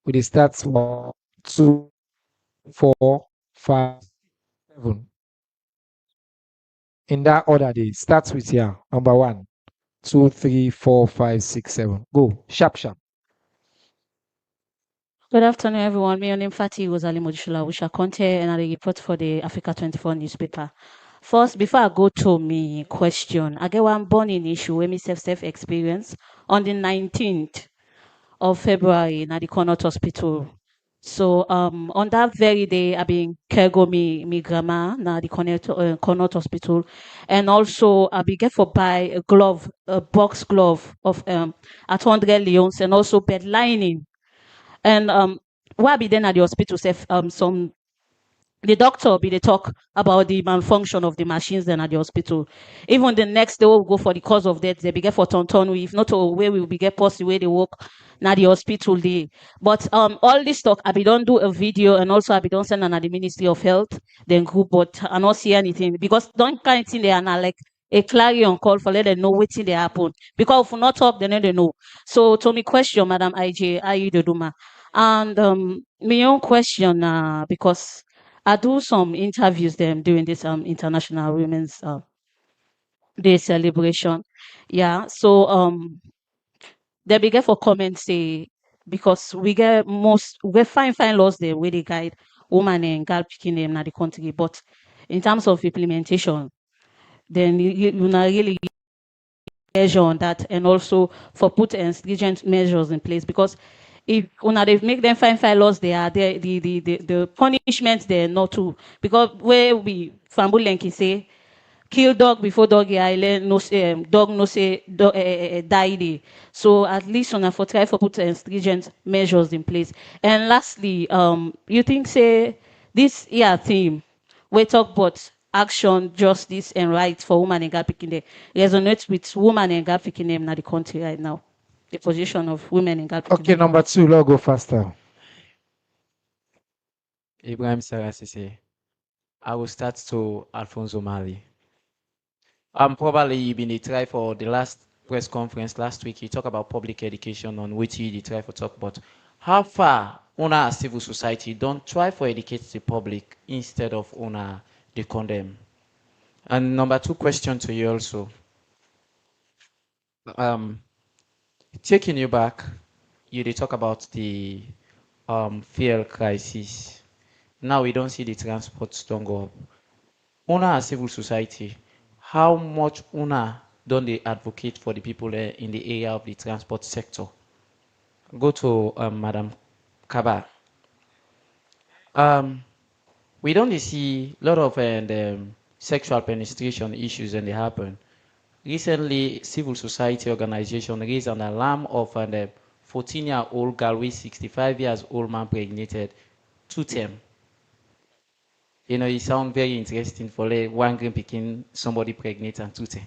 We start from 2, 4, 5, 7. In that order, they start with here. Number 1, 2, 3, 4, 5, 6, 7. Go. Sharp, sharp. Good afternoon, everyone. My name is Fatih Rosali Modishula Usha Conte, and I report for the Africa 24 newspaper. First, before I go to my question, I get one burning issue where me self experience on the 19th of February in the Connaught Hospital. So on that very day, I been cargo me grandma na the Connaught Hospital, and also I be get for buy a glove, a box glove of at 100 leons, and also bed lining. And while be then at the hospital, say some the doctor be they talk about the malfunction of the machines then at the hospital. Even the next day we'll go for the cause of death, they be get for tonton, if not where we will be get post the way they work na the hospital day. But all this talk I be don't do a video, and also I be don't send an the Ministry of Health then group, but I not see anything because don't kind thing they are now like a clarion call for let them know what thing they happen. Because if we not talk, then they know. So to me question, Madam IJ, are you the Duma? And my own question because I do some interviews them during this International Women's Day celebration. Yeah. So they begin for comments say because we get fine laws there where they guide woman and girl picking them in the country, but in terms of implementation, then you not really measure on that, and also for put stringent measures in place, because if una they make them fine laws, they are there the punishment there not too, because where we Fambulenki say kill dog before dog island no say dog no say die day. So at least on a for try for put stringent measures in place. And lastly, you think say this year theme we talk about action, justice, and rights for women and girl picking them resonates with women and girl picking them in the country right now. The position of women and girl picking Okay, number 2, Lord, go faster. Ibrahim Sarasise. I will start to Alfonso Mali. Probably you been a try for the last press conference last week. You talk about public education on which you try for talk about how far una as civil society don't try for educate the public instead of una they condemn. And number 2 question to you also. Taking you back, you did talk about the fuel crisis. Now we don't see the transports don't go up. Una as civil society, how much una don't they advocate for the people in the area of the transport sector? Go to Madam Kaba. We don't see a lot of sexual penetration issues and they happen. Recently, civil society organization raised an alarm of a 14-year-old girl with 65 years old man pregnated 2 term. You know, it sounds very interesting for one green picking somebody pregnant and 2 term.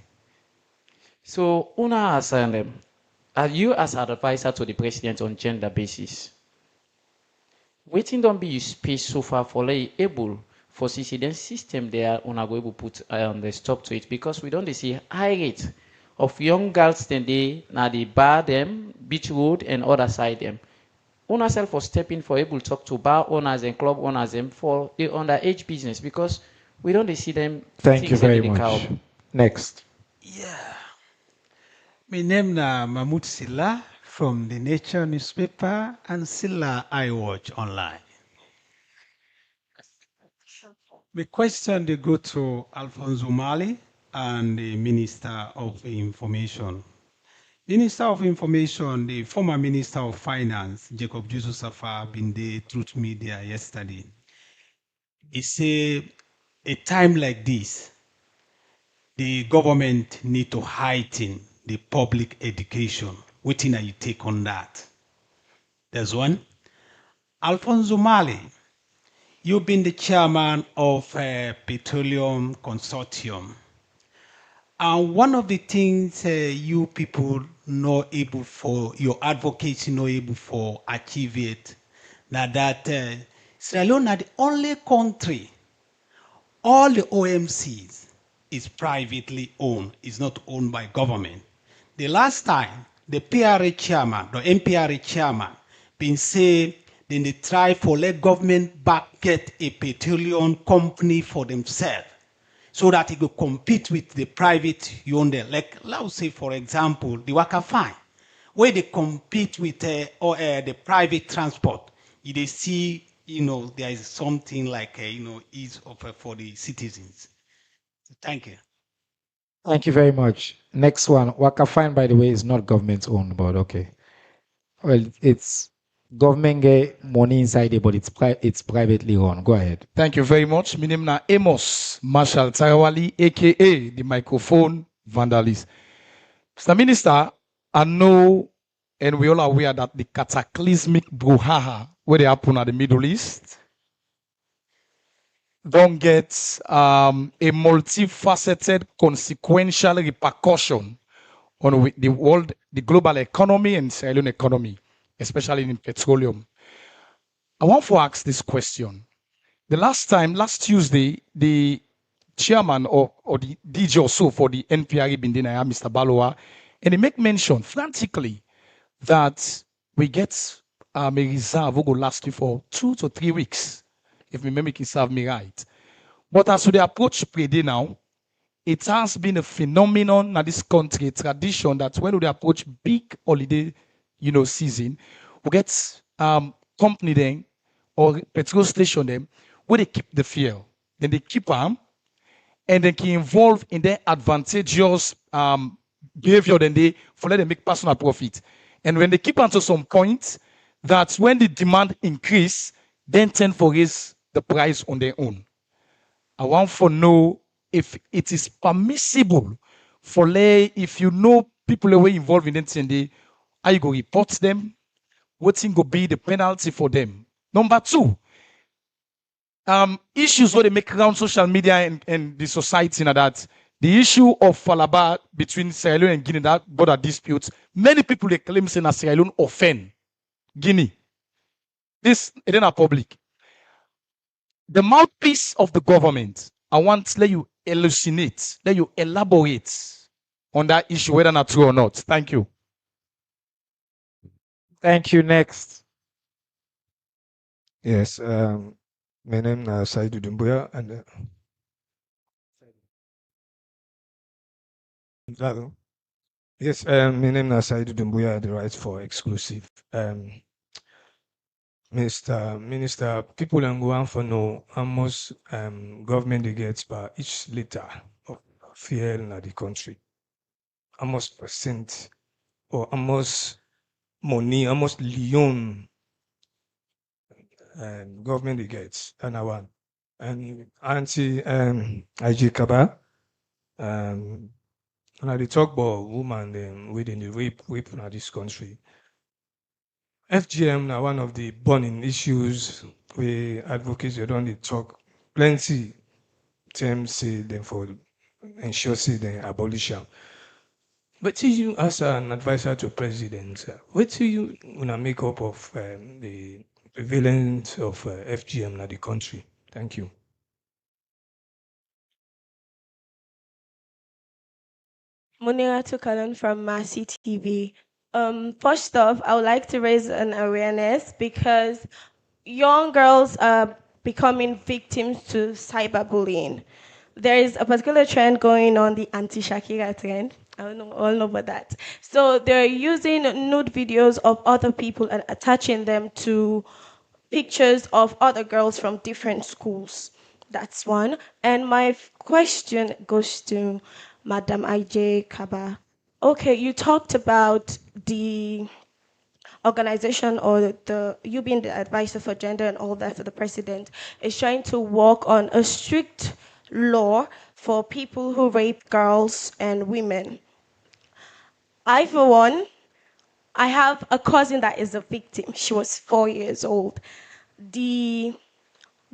So, Una as are you as an advisor to the president on gender basis? Waiting don't be space so far for able for CC then system there una go able put the stop to it, because we don't see high rate of young girls then they now they bar them beach road and other side them. Una self for stepping for able to talk to bar owners and club owners them for the underage business, because we don't see them. Thank you very much. Next. Yeah. My name is Mahmoud Silla from the Nature newspaper and Silla iWatch online. My question they go to Alfonso Mali and the Minister of Information. Minister of Information, the former Minister of Finance, Jacob Jesus Safa, been the Truth Media yesterday. He said, a time like this, the government need to heighten the public education. What thing you take on that? There's one. Alfonso Mali, you've been the chairman of Petroleum Consortium. And one of the things you people not able for your advocacy not able for achieve it. Now that Sierra Leone are the only country, all the OMCs is privately owned, is not owned by government. The last time the PRA chairman, the MPRA chairman, been say then they try for let government back get a petroleum company for themselves so that it could compete with the private yonder. Like, let's say, for example, the Waka Fine, where they compete with the private transport. They see, there is something like, ease of for the citizens. So thank you. Thank you very much. Next one. Waka Fine, by the way, is not government owned, but okay. Well, it's government get money inside it, but it's privately owned. Go ahead. Thank you very much. My name is Amos Marshall Tarawali, aka the microphone vandalist. Mr. Minister, I know and we all are aware that the cataclysmic brouhaha where they happen at the Middle East don't get a multifaceted consequential repercussion on the world, the global economy and Sierra Leone economy, especially in petroleum. I want to ask this question. The last Tuesday, the chairman or the DJ or so for the NPRA Bindina, Mr. Balowa, and he make mention frantically that we get a reserve will go last you for 2 to 3 weeks, if my memory can serve me right. But as we approach pre-day now, it has been a phenomenon in this country, a tradition that when we approach big holiday, season, we get company then or petrol station them where they keep the fuel. Then they keep them and they can involve in their advantageous behavior then they for let them make personal profit. And when they keep on to some point, that's when the demand increase, then tend for raise the price on their own. I want to know if it is permissible for if you know people away involved in it and they how you go report them, what's going to be the penalty for them. Number 2, issues where they make around social media and the society now that the issue of Falaba between Sierra Leone and Guinea, that border disputes, many people they claim saying that Sierra Leone offend Guinea. This is in a public. The mouthpiece of the government, I want to let you elucidate, let you elaborate on that issue, whether not true or not. Thank you. Thank you. Next. Yes, my name is Saidu Dumbuya, and yes, my name is Saidu Dumbuya, the right for exclusive. Mr. Minister, people and go on for know how much government they get by each liter of fuel in the country. How much percent or how much money, how much loan government they get, and I want. And Auntie IG Kaba, when they talk about women them within the rape in this country. FGM now one of the burning issues we advocates they don't talk plenty terms say them for ensure say the abolition. But to you as an advisor to president, what do you wanna make up of the prevalence of FGM in the country? Thank you. Munira Tukalan from Masi TV. First off, I would like to raise an awareness because young girls are becoming victims to cyberbullying. There is a particular trend going on, the anti-Shakira trend. I don't know, all know about that. So they're using nude videos of other people and attaching them to pictures of other girls from different schools. That's one. And my question goes to Madam IJ Kaba. Okay, you talked about the organization or you being the advisor for gender and all that for the president is trying to work on a strict law for people who rape girls and women. I, for one, I have a cousin that is a victim. She was 4 years old. The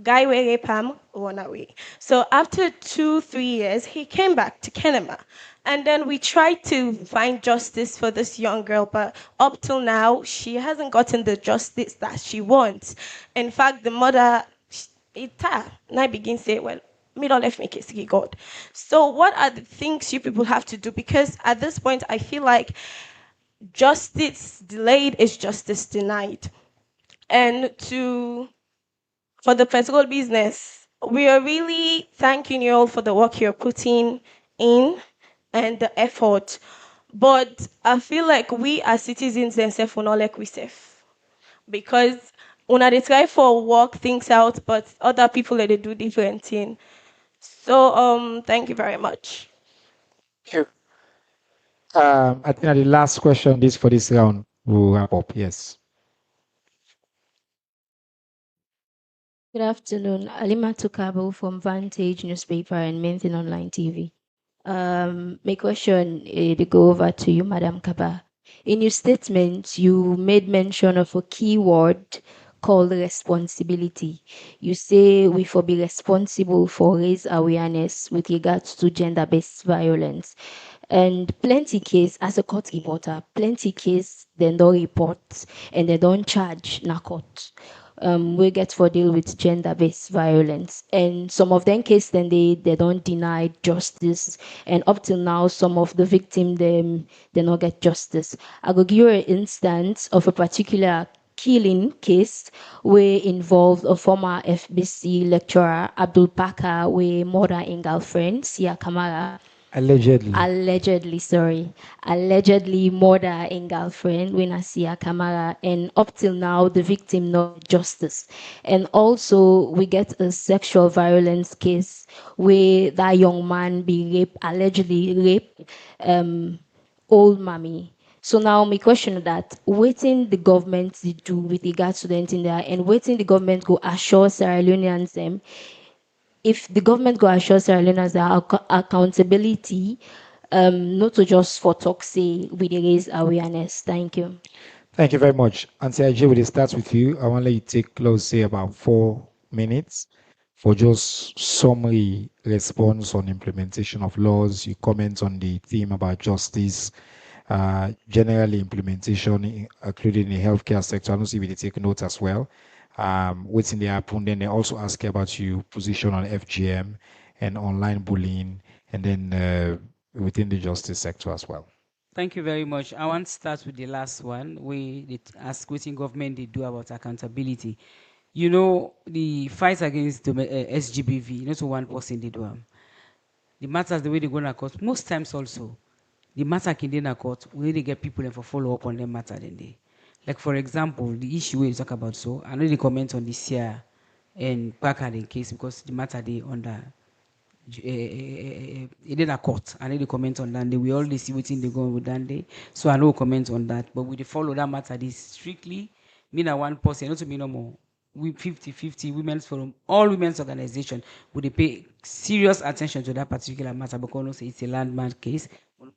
guy who raped him run away. So after 2-3 years, he came back to Kenema And then we tried to find justice for this young girl, but up till now, she hasn't gotten the justice that she wants. In fact, the mother, and I begin say, well, me don't left me case God. So what are the things you people have to do? Because at this point, I feel like justice delayed is justice denied. And for the petrol business, we are really thanking you all for the work you're putting in and the effort. But I feel like we as citizens themselves will not like we safe. Because when they try for work things out, but other people they do different thing. So thank you very much. I think the last question this for this round will wrap up. Yes. Good afternoon. Alima Tukabo from Vantage Newspaper and Maintain Online TV. My question to go over to you, Madam Kaba. In your statement, you made mention of a key word called responsibility. You say we for be responsible for raise awareness with regards to gender-based violence. And plenty case, as a court reporter, plenty case they don't report and they don't charge na court. We get for deal with gender-based violence, and some of them case then they don't deny justice, and up till now some of the victim they not get justice. I go give you an instance of a particular killing case where involved a former FBC lecturer Abdul Bakar, where murder in girlfriend Sia Kamara. Allegedly. Allegedly murder in girlfriend when Sia Kamara, and up till now the victim no justice. And also we get a sexual violence case where that young man be allegedly raped old mommy. So now my question that waiting the government to do with regards to the thing there, and waiting the government go assure Sierra Leoneans them, if the government go assure Sierra Leoneans that accountability, not to just for talk say we dey raise awareness. Thank you. Thank you very much. Auntie Ajay, we'll start with you. I want to let you take close, say about 4 minutes for just summary response on implementation of laws. You comment on the theme about justice, generally implementation, including the healthcare sector. I don't see if they take note as well. What's in the happen? Then they also ask about your position on FGM and online bullying, and then within the justice sector as well. Thank you very much. I want to start with the last one. We ask what government they do about accountability. You know, the fight against the SGBV, not one person they do. The matters the way they go to court. Most times also, the matter can in a court, we need to get people and for follow up on them matter then they. Like for example, the issue we talk about, so I know they comment on this year and Packard case because the matter they under it in a court. I need to comment on that. We already see what's in the going with that day. So I know comment on that. But we follow that matter this strictly. Me na one person, not to me no more. We 50-50 women's forum, all women's organization would pay serious attention to that particular matter because it's a landmark case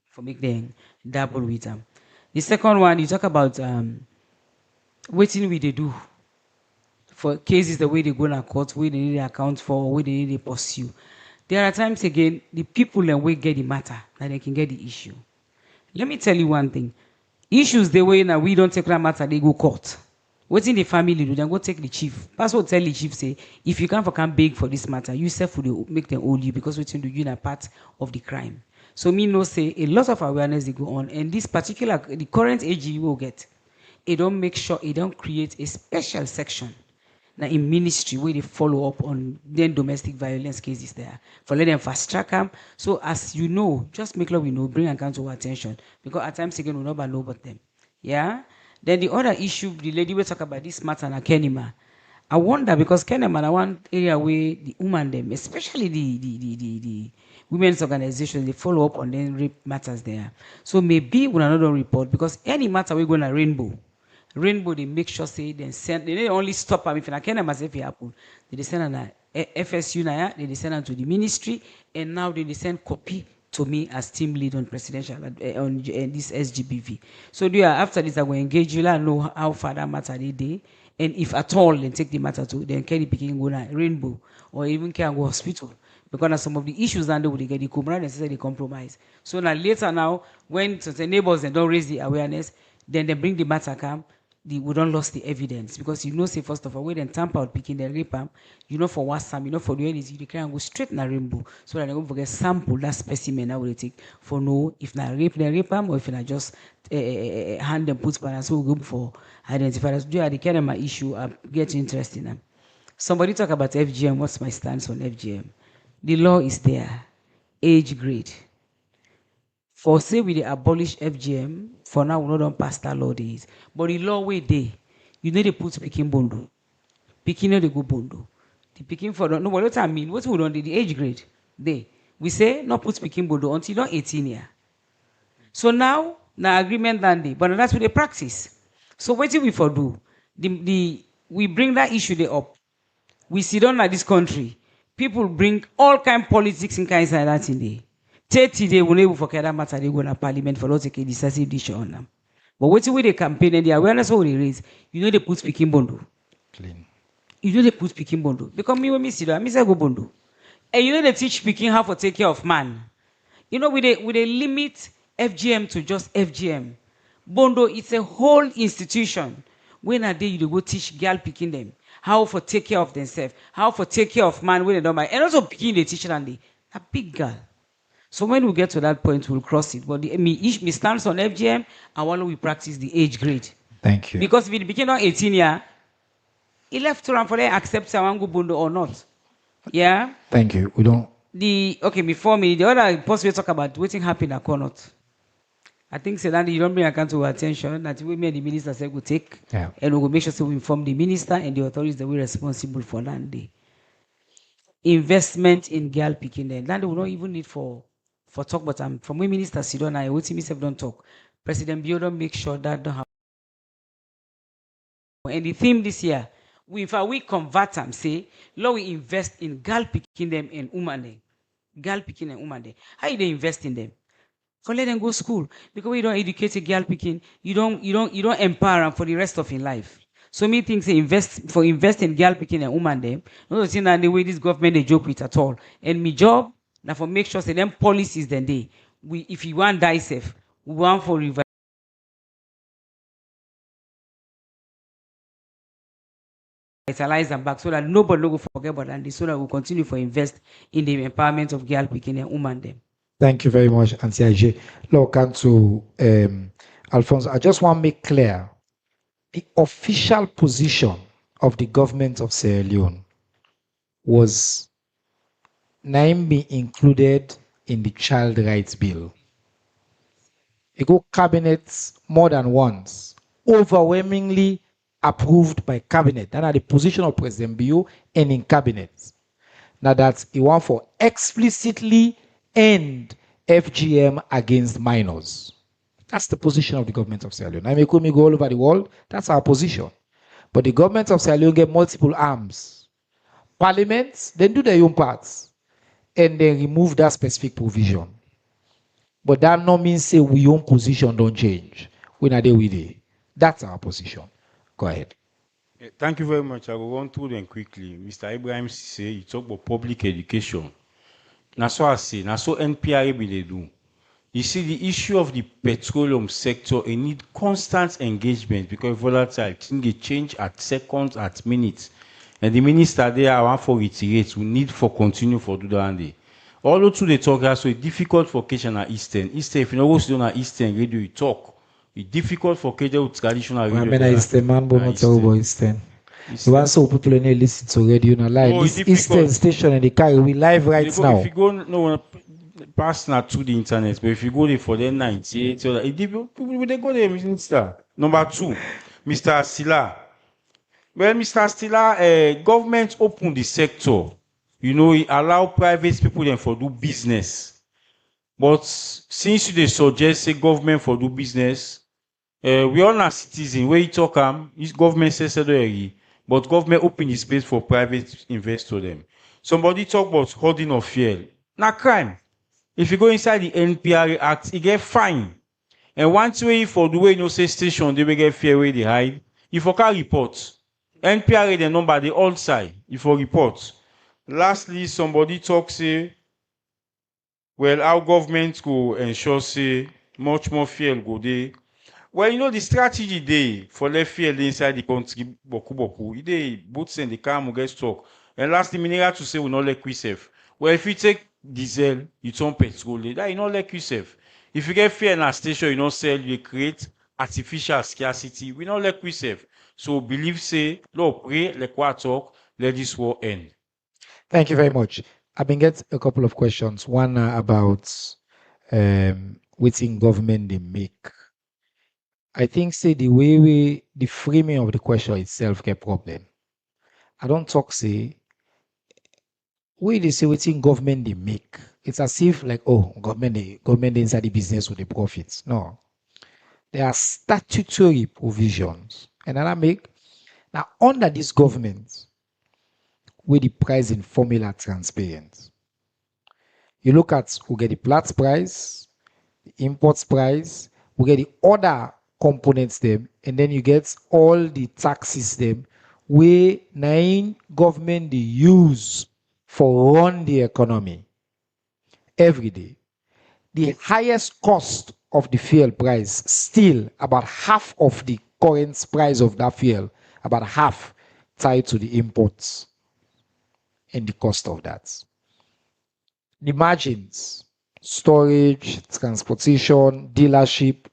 for make them double with them. The second one, you talk about waiting we they do for cases the way they go to court, where they need to account for, where they need to pursue. There are times again, the people and we get the matter, that they can get the issue. Let me tell you one thing. Issues the way now we don't take that matter, they go court. What's in the family do, then go take the chief. That's what tell the chief say, if you can't beg for this matter, you self will make them hold you because what's in you are part of the crime. So me no say a lot of awareness they go on, and this particular the current AG you will get, it don't make sure it don't create a special section now in ministry where they follow up on then domestic violence cases there for let them fast track them. So as you know, just make sure we know, bring account to our attention because at times again we never know about them. Yeah. Then the other issue, the lady will talk about this matter na Kenema. I wonder because Kenema na one area where the woman them, especially the women's organization, they follow up on them rape matters there. So maybe we another report because any matter we go na Rainbow they make sure say they send they only stop them if na Kenema say if it happen. They send an FSU na they send them to the ministry, and now they send copy to me as team lead on presidential on this SGBV. So after this I will engage you and know how far that matter they And if at all, then take the matter to, then carry picking go na Rainbow, or even can go hospital. Because some of the issues and they will get the community necessarily compromise. So now later now, when the neighbors they don't raise the awareness, then they bring the matter come, we don't lost the evidence. Because you know, say first of all, when they tamper out picking the rape, you know for what some, you know for the NEC, you can go straight na Rainbow. So that they go forget sample that specimen now will take for know if na rape or if na just hand them put balance so we go for identify. Do you the kind of my issue? I get interested in. Somebody talk about FGM. What's my stance on FGM? The law is there, age grade. For say we abolish FGM, for now we don't pass that law days. But the law way day, you need to put picking bondo. Picking no they go bondo. The picking for no what I mean, what we don't do the age grade day. We say not put picking bondo until you're 18 years. So now agreement than day, but that's what they practice. So what do we for do? We bring that issue there up. We sit down at this country. People bring all kind of politics in kinds like that in there. 30 days we able forget that matter. They go to parliament for us to take a decisive decision on them. But what with the campaign and the awareness what they raise, you know they put speaking bondo. Clean. You know they put speaking bondo. Because me when me sit down, I say go bondo. And you know they teach speaking how to take care of man. You know with a limit FGM to just FGM. Bondo, it's a whole institution. When a day you go teach girl picking them. How for take care of themselves, how for take care of man when they don't mind, and also picking the teacher and a big girl. So when we get to that point, we'll cross it. But me stands on FGM, and while we practice the age grade. Thank you. Because if it became on 18 years, he left to run for them accept Sawangu Bondo or not. Yeah. Thank you. We don't. Before me, the other possible talk about waiting happen or not. I think Sedani, you don't bring account to our attention that we and the minister said we take, and we will make sure to inform the minister and the authorities that we're responsible for that day. Investment in girl picking them. That will not even need for talk, but from when Minister Sidon, I would see myself don't talk. President Bio don't make sure that don't happen. And the theme this year, we convert them, say, Lord, we invest in girl picking them and woman. Girl picking and woman. How do they invest in them? For let them go to school. Because we don't educate a girl picking, you don't empower them for the rest of your life. So me think say invest in girl picking and woman them. Not the thing that the way this government they joke with at all. And my job, now for make sure say them policies then if you want die safe, we want for revitalize them back so that nobody will forget about that. So that we continue to invest in the empowerment of girl picking and woman them. Thank you very much, Auntie Ajay. Look, and to Alphonse, I just want to make clear the official position of the government of Sierra Leone was not being included in the Child Rights Bill. It go cabinets more than once, overwhelmingly approved by cabinet. That are the position of President Bio and in cabinet. Now that he want for explicitly end FGM against minors. That's the position of the government of Sierra Leone. I may go all over the world. That's our position. But the government of Sierra Leone get multiple arms. Parliaments, then do their own parts. And then remove that specific provision. But that no means say we own position don't change. When are they with it? That's our position. Go ahead. Thank you very much. I will run through them quickly. Mr. Ibrahim say you talk about public education. That's what I say. That's what NPRA they do. You see, the issue of the petroleum sector, it need constant engagement because volatile things get change at seconds, at minutes. And the minister there, I want for reiterate, we need for continue for do that day. Although to the talk, so it's difficult for Cajun at Eastern. Eastern, if you know what's doing at Eastern radio, you talk. It's difficult for Cajun with traditional radio. I mean, Eastern man, but not all about Eastern. You want so people only listen to radio on live. No, this Eastern station and the car we live right now. If you go no pass not through the internet, but if you go there for the 98, so people they go there, Mr. Number 2, Mr. Stila. Well, Mr. Stila, government open the sector. You know, it allow private people then for do business. But since they suggest say government for do business, we all are citizens. Where you talk this government says but government open the space for private investor them. Somebody talk about hoarding of fuel. Now crime. If you go inside the NPRA Act, you get fine. And once way for the way say station, they will get fuel where they hide. You for can report. NPRA the number they all say if you report. Lastly, somebody talk say, well, our government go ensure say much more fuel go there. Well, you know the strategy dey for left fuel inside the country boku boku. E dey both send the car get stock. And lastly, mineral to say we not like we safe. Well, if you take diesel, you turn petrol, that you not like you safe. If you get fuel in a station, you not sell, you create artificial scarcity. We not like we safe. So believe say, Lord pray, like what talk, let this war end. Thank you very much. I've been get a couple of questions. One about waiting government they make. I think say the framing of the question itself get problem. I don't talk say we they say waiting government they make. It's as if like government they inside the business with the profits. No, there are statutory provisions, and then I make now under this government where the pricing formula transparent. You look at who get the Platts price, the imports price, we get the other components them, and then you get all the tax system where nine government they use for run the economy every day. The highest cost of the fuel price still about half of the current price of that fuel, about half tied to the imports and the cost of that. The margins, storage, transportation, dealership,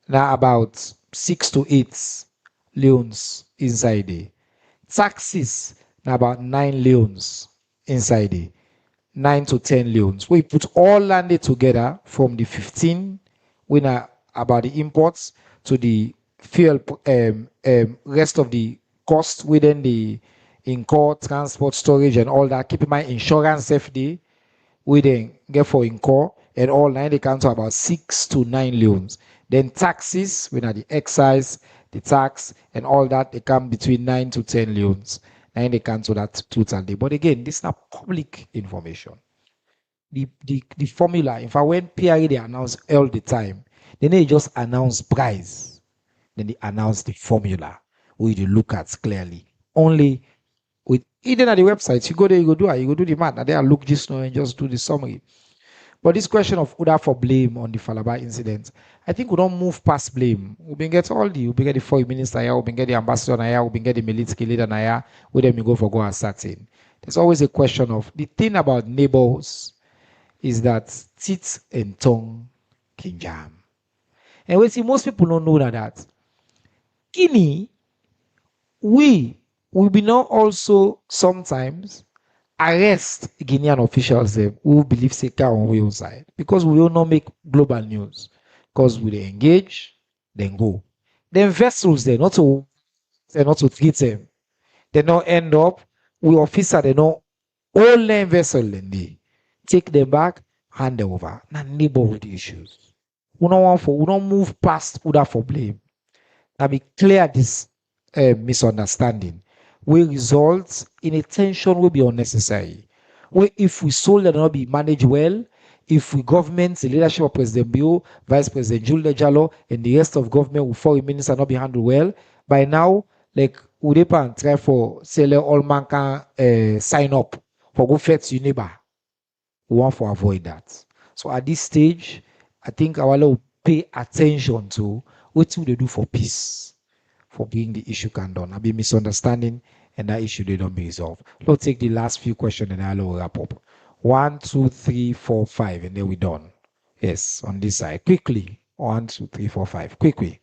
now about 6 to 8 loans inside there. Taxes, now about 9 loans inside there. 9 to 10 loans. We put all landed together from the 15, we know about the imports to the fuel, rest of the cost within the incur, transport, storage, and all that. Keep in mind insurance safety, we then get for incur, and all nine they count to about 6 to 9 loans. Then taxes, we know the excise, the tax, and all that, they come between 9 to 10 loans. And they cancel that totally. But again, this is not public information. The formula, in fact, when PRA they announce all the time, then they just announce price. Then they announce the formula, where you look at clearly. Only with even at the website, you go there, you go do the math, and then look just now and just do the summary. But this question of Uda for blame on the Falaba incident, I think we don't move past blame. We been get we been get the foreign minister here, we been get the ambassador here, we been get the military leader here, with them you go for go ascertain. There's always a question of the thing about neighbors is that teeth and tongue can jam. And we see most people don't know that. Guinea, we will be now also sometimes arrest Guinean officials who believe say car on wheel side because we will not make global news. Because we engage, then go. Then vessels they're not to treat them. They not end up with officer, they know all them vessel then they take them back, hand them over. Now neighborhood issues. We don't move past Uda for blame. Now be clear this misunderstanding will result in a tension will be unnecessary. Where if we solve that not be managed well, if we government, the leadership of President Bio, Vice President Jules Jalo, and the rest of government with foreign minister not be handled well, by now, like Udepan try for sell all man can sign up for go fetch your neighbor. We want to avoid that. So at this stage, I think our will pay attention to what they do for peace, for being the issue can done. I'll be misunderstanding and that issue they don't be resolved. Let's take the last few questions and I'll wrap up. 1, 2, 3, 4, 5, and then we're done. Yes, on this side. Quickly. 1, 2, 3, 4, 5. Quickly.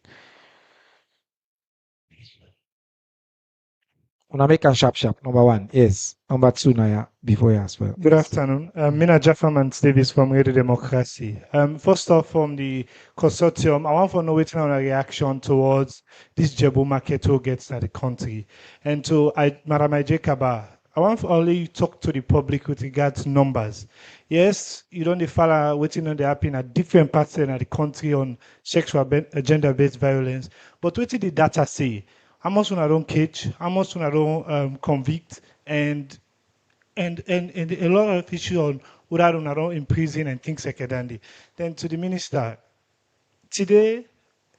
Unameka sharp. Number 1. Yes. Number 2, Naya, before you as well. Good afternoon. Mina Jafferman Davis from Radio Democracy. First off, from the consortium, I want to know what's on a reaction towards this Jebu market who gets at the country. And to Madam Ijekaba, I want to only talk to the public with regards to numbers. Yes, you don't follow what's on the happen at different parts in the country on sexual gender-based violence. But what did the data say? How much when I don't catch? How much when I don't convict? And a lot of issues on what I don't imprison and things like that. Then to the minister, today,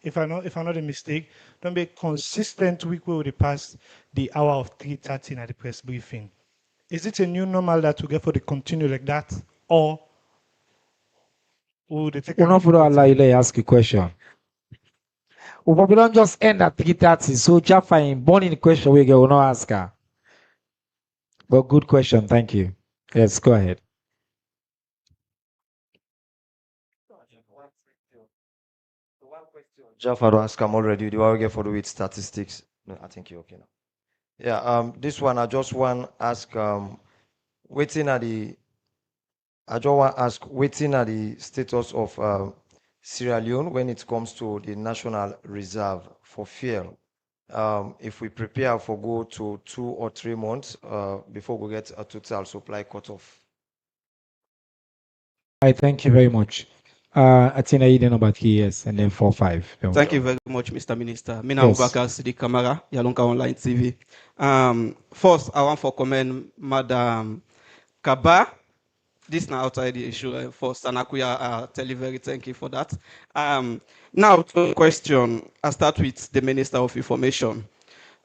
if I'm not a mistake, don't be consistent week where we pass the hour of 3:30 at the press briefing. Is it a new normal that we get for the continue like that, or would they take? We're not for allow you to ask a question. We don't just end at 3:30. So Jaffa in born in the question we will not ask her. But good question, thank you. Yes, go ahead. Jaffa ask I'm already. Do I get for the with statistics? No, I think you're okay now. Yeah, this one I just want to ask waiting at the status of Sierra Leone when it comes to the national reserve for fuel. If we prepare for go to 2 or 3 months before we get a total supply cutoff. I thank you very much. Atina Eden about 3 years and then 4-5. Thank you very much, Mr. Minister. Mina Yes. Ubaka Sidi Kamara, Yalonka Online TV. First, I want to commend Madam Kaba. This now outside the issue for Sanakuya. Tell you very thank you for that. Now to the question. I start with the Minister of Information.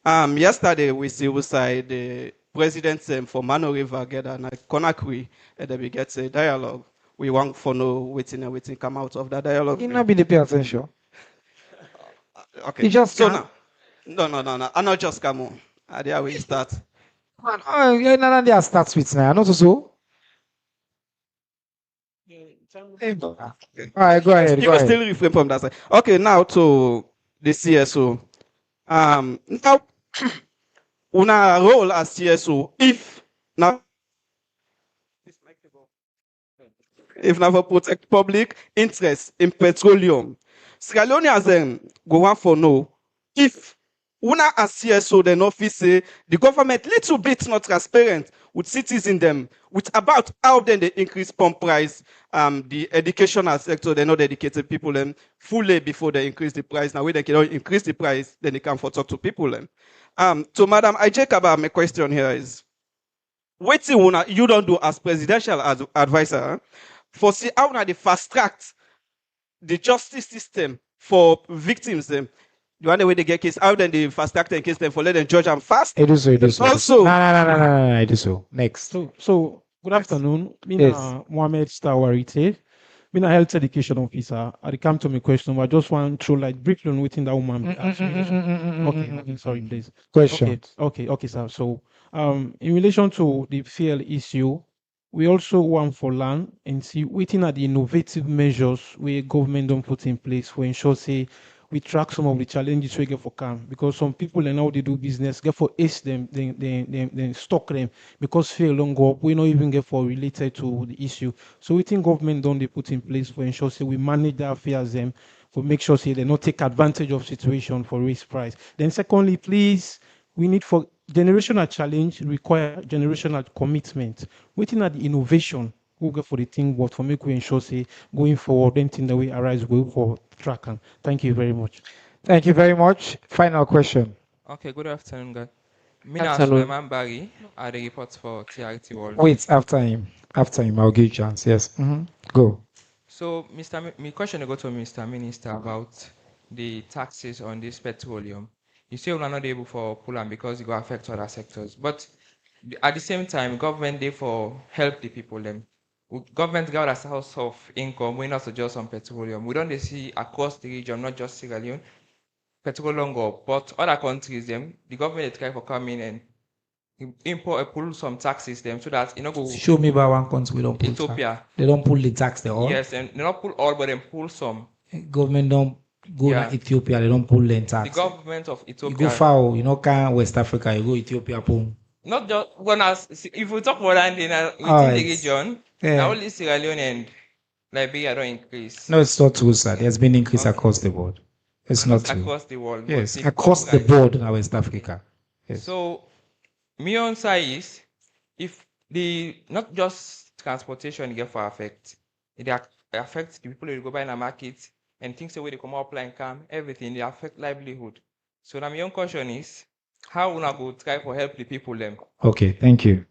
Yesterday we see outside the president for Mano River get and Conakry and then we get a dialogue. We want to know waiting come out of that dialogue. You not be the pay attention. Okay. You just so can't- now, no. I not just come on. There we start. Yeah, none of that starts with now. Not so. All right, go ahead. You Go can ahead. still refrain from that side. Okay, now to the CSO. Now, una role as CSO, if now for protect public interest in petroleum, Sierra Leoneans go on for no. If una as CSO then office say the government little bit not transparent with citizens them with about how then they increase pump price, the educational sector they not dedicated people them fully before they increase the price. Now when they cannot increase the price, then they come for talk to people them. So Madam IJ Kaba, my question here is waiting una you don't do as presidential advisor for see how na the fast track the justice system for victims them. The one way they get case out then the fast track case them for let them judge them fast. It is so. It is so. Also, No. It is so. Next. So good afternoon. Yes. Mohamed Stawarite. Being a health education officer, I come to my question, but I just want to like briefly on within that woman. Okay, sorry, please. Question. Okay, sir. So, in relation to the fuel issue, we also want for land and see waiting at the innovative measures where government don't put in place for ensure say we track some of the challenges we get for camp because some people and how they do business get for ace them, then stock them because fuel don't go up. We not even get for related to the issue. So we think government don't they put in place for ensure say we manage the affairs them for make sure say they not take advantage of situation for raise price. Then secondly, please we need for generational challenge require generational commitment. Waiting at the innovation we go for the thing what for make we ensure say going forward anything that we arise go for track and thank you very much. Thank you very much. Final question. Okay, good afternoon, guys. Mina Afternoon. Suleiman Barry, I the report for TRT World. Wait, after him, I'll give you a chance. Yes. Go. So, my question will go to Mr. Minister about the taxes on this petroleum. You say we're not able for pull them because it will affect other sectors. But at the same time, government they for help the people them. Government got a source of income, we not just on petroleum. We don't see across the region, not just Sierra Leone, petroleum go up, but other countries them, the government they try for come in and import pull some taxes them so that you know go Show me by one country we don't pull Ethiopia. tax. They don't pull the tax they all. Yes, and they not pull all, but then pull some. Government don't go Yeah. to Ethiopia, they don't pull the The tax. government of You Ethiopia. go far, you know, can West Africa, you go Ethiopia, boom. Not just when if we talk about that within Alright. the region, Yeah. now only Sierra Leone and Liberia don't increase. No, it's not true, sir. There's been increase across the board. It's not true. Across the world. but Yes, the across the price- board in West Africa. Yes. So, my answer is, if the not just transportation get for affect, it affects the people who go buy in the market and things the way they come up and come, everything, they affect livelihood. So now my own question is, how we go try to help the people them? Okay, thank you.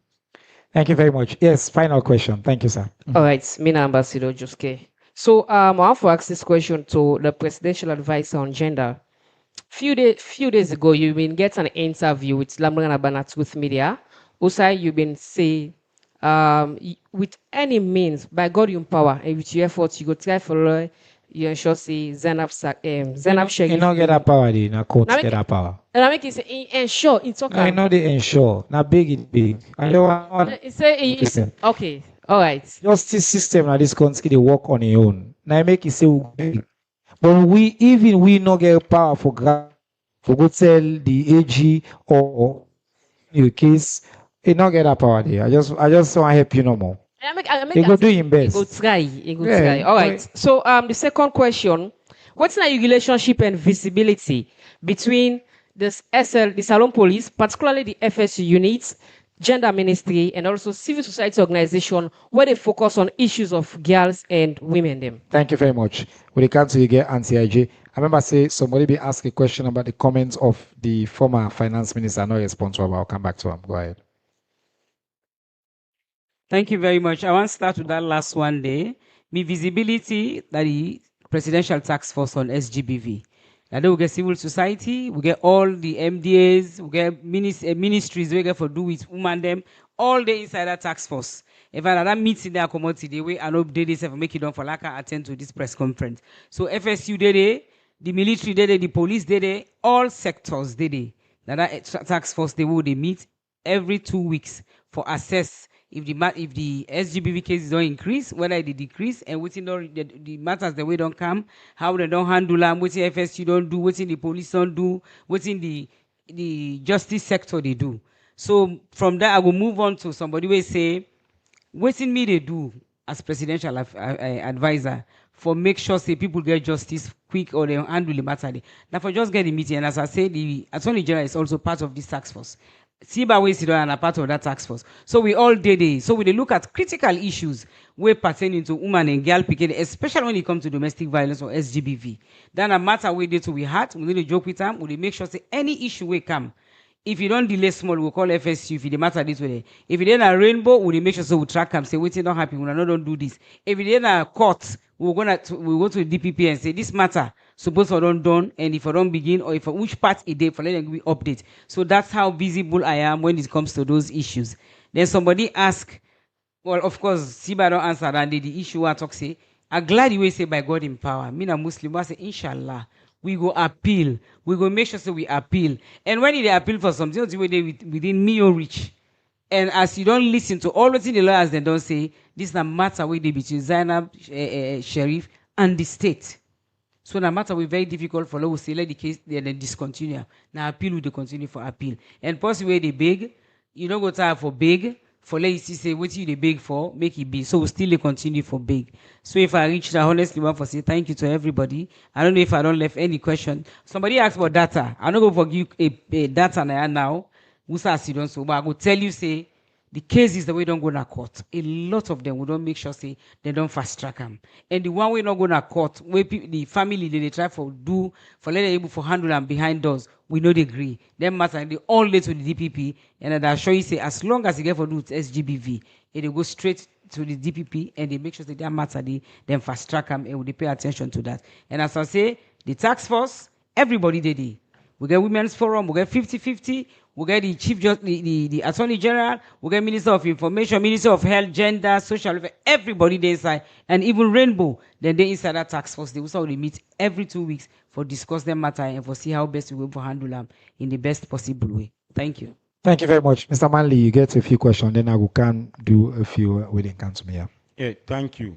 Thank you very much. Yes, final question. Thank you, sir. All right, Mina Ambassador Joske. So I want to ask this question to the presidential advisor on gender. few days ago, you've been get an interview with Lambrana Banat with media. Also, you've been say, with any means, by God you empower, and with your efforts, you go try for you ensure say Zainab Sharif. You not get that power, they na court Now get that power. And I make it say ensure it's okay. I know they ensure. Now big it big. I don't want. Listen. Okay, all right. Justice system na this country they work on their own. Now I make it say, but we not get power for go tell the AG or in the case, he not get that power there. I just want to help you no more. He go do him best. He go try. All right. So the second question, what's the relationship and visibility between the Salon Police, particularly the FSU units, gender ministry, and also civil society organization where they focus on issues of girls and women them? Thank you very much. When it comes to you get anti-IJ, I remember say somebody be asked a question about the comments of the former finance minister. No response, but I'll come back to him. Go ahead. Thank you very much. I want to start with that last one there. Me visibility that the Presidential Task Force on SGBV. And then we get civil society, we get all the MDAs, we get ministries we get for do with women them, all the inside that task force. If another meeting there come out today, we and update this if make it done for like I attend to this press conference. So FSU did it, the military did it, the police did it, all sectors did it. Now that task force they meet every 2 weeks for assess if the SGBV cases don't increase, whether they decrease, and within the matters the way don't come, how they don't handle them, what the FSU don't do, what the police don't do, what the justice sector they do. So from that, I will move on to somebody will say, what in me they do as presidential advisor for make sure say people get justice quick or they handle the matter. Now for just get the meeting, and as I say, the Attorney General is also part of this task force. Sibawe Sidon and a part of that task force. So we all did it. So we look at critical issues where pertaining to woman and girl picking, especially when it comes to domestic violence or SGBV. Then a matter we did to we had, we need to joke with them, we make sure say any issue will come. If you don't delay small, we'll call FSU if the matter this way. If it ain't a rainbow, we'll make sure so we track them, say waiting not happy, we're not don't do this. If it ain't a court, we'll go to the DPP and say this matter suppose for don't done, and if I don't begin or if which part it did for letting we update. So that's how visible I am when it comes to those issues. Then somebody ask, well, of course, Siba don't answer and the issue I talk say, I'm glad you will say by God in power. Me a Muslim, I say inshallah. We go appeal. We go make sure so we appeal. And when they appeal for something, they within me or reach. And as you don't listen to all the lawyers, they don't say this is a matter where they between Zainab Sharif and the state. So no matter we very difficult for law say let the case then discontinue. Now appeal will continue for appeal. And possibly they beg, you don't go time for beg. For let you see say what you they beg for, make it big. So we still continue for big. So if I reach that, honestly want for say thank you to everybody. I don't know if I don't left any question. Somebody asked for data. I don't go forgive a data now. So but I will tell you say the cases that we don't go to court, a lot of them we don't make sure say they don't fast track them. And the one we not go to court, where the family they try for do for let them able for handle them behind doors, we know they agree. Them matter they all lay to the DPP, and I show you say as long as they get for do with SGBV, they go straight to the DPP and they make sure that that matter they then fast track them and we pay attention to that. And as I say, the task force, everybody did it. We get Women's Forum, we get 50-50, we get the Chief Justice, the Attorney General, we get Minister of Information, Minister of Health, Gender, Social Welfare, everybody there inside, and even Rainbow, then they inside that task force. They also meet every 2 weeks for discuss them matter and for see how best we will handle them in the best possible way. Thank you. Thank you very much. Mr. Manley, you get a few questions, then I will can do a few within council here. Yeah, thank you.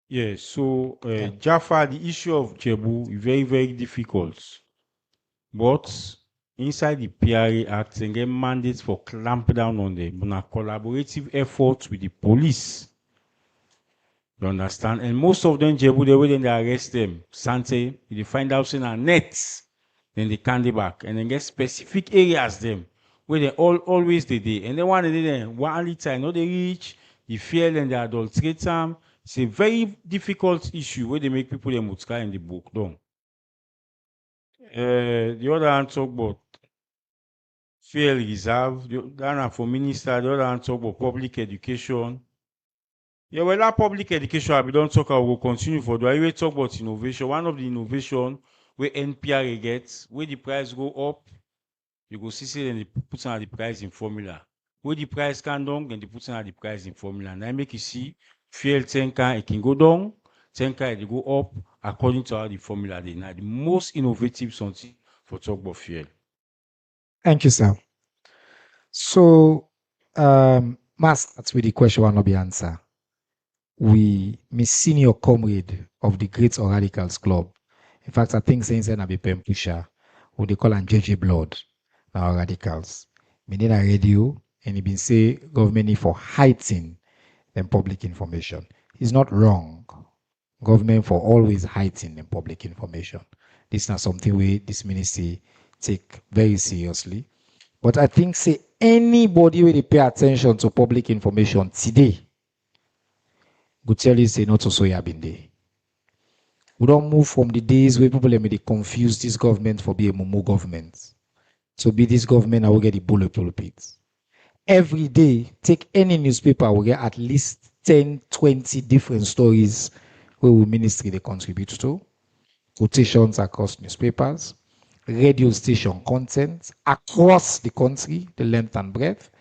Yeah, so Jaffa, the issue of Jebu is very, very difficult. But inside the PRA Act, they get mandates for clamp down on them on a collaborative effort with the police. You understand? And most of them, Jebu, the way they arrest them, Sante, they find out in a net, then they candy back, and then get specific areas them where they always they do. And then one they then one time, no they reach the fail and the adulterate them. It's a very difficult issue where they make people they mutka in the book down. The other hand talk about fair reserve, the other hand for minister, the other hand talk about public education. Yeah, well, that public education, we don't talk, I will continue for. Do I will talk about innovation? One of the innovation where NPR gets, where the price go up, you go see then they put on the price in formula. Where the price can down, then they put on the price in formula. And I make you see fuel tanker, it can go down, tanker it go up according to how the formula they now the most innovative something for talk about fuel. Thank you, sir. So, that's with the question will not be answered. Me senior comrade of the Great Radicals Club. In fact, I think since then I be pen pusher, who they call and JJ Blood, now radicals. Me need a radio, and he been say government need for hiding them public information. It's not wrong. Government for always hiding them public information. This is not something we this ministry take very seriously. But I think say anybody will pay attention to public information today, go tell you say not to so you have been there. We don't move from the days where people may confuse this government for being a Momo government. To be this government, I will get the bullet pulpits. Every day, take any newspaper, we get at least 10, 20 different stories where we ministry they contribute to. Quotations across newspapers, radio station content across the country, the length and breadth.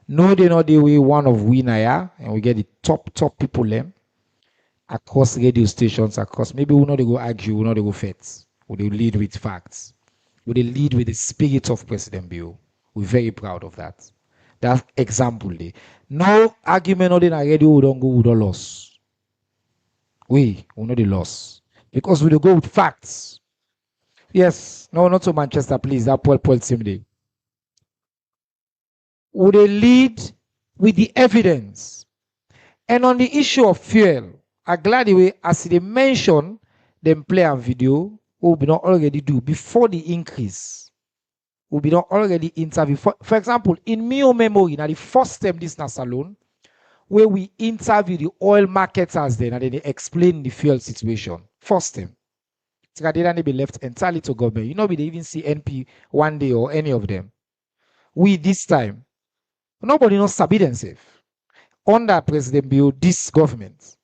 No, they know the way one of winner, and we get the top people them across radio stations, across. Maybe we know they go argue, we know they go fight. We they lead with facts. We they lead with the spirit of President Bill. We're very proud of that. That example there. No argument on the radio, we don't go with the loss. We know the loss. Because we don't go with facts. Yes, no, not to Manchester, please. That Paul team there. Would they lead with the evidence? And on the issue of fuel, I'm glad the way as they mention them play and video, we be not already do before the increase. We be not already interview. For example, in Mio memory, now the first time this na salon, where we interview the oil marketers then and then they explain the fuel situation. First time. They didn't be left entirely to government. You know, we didn't even see NP one day or any of them. We this time, nobody knows sabi themselves. Under President Bill, this government,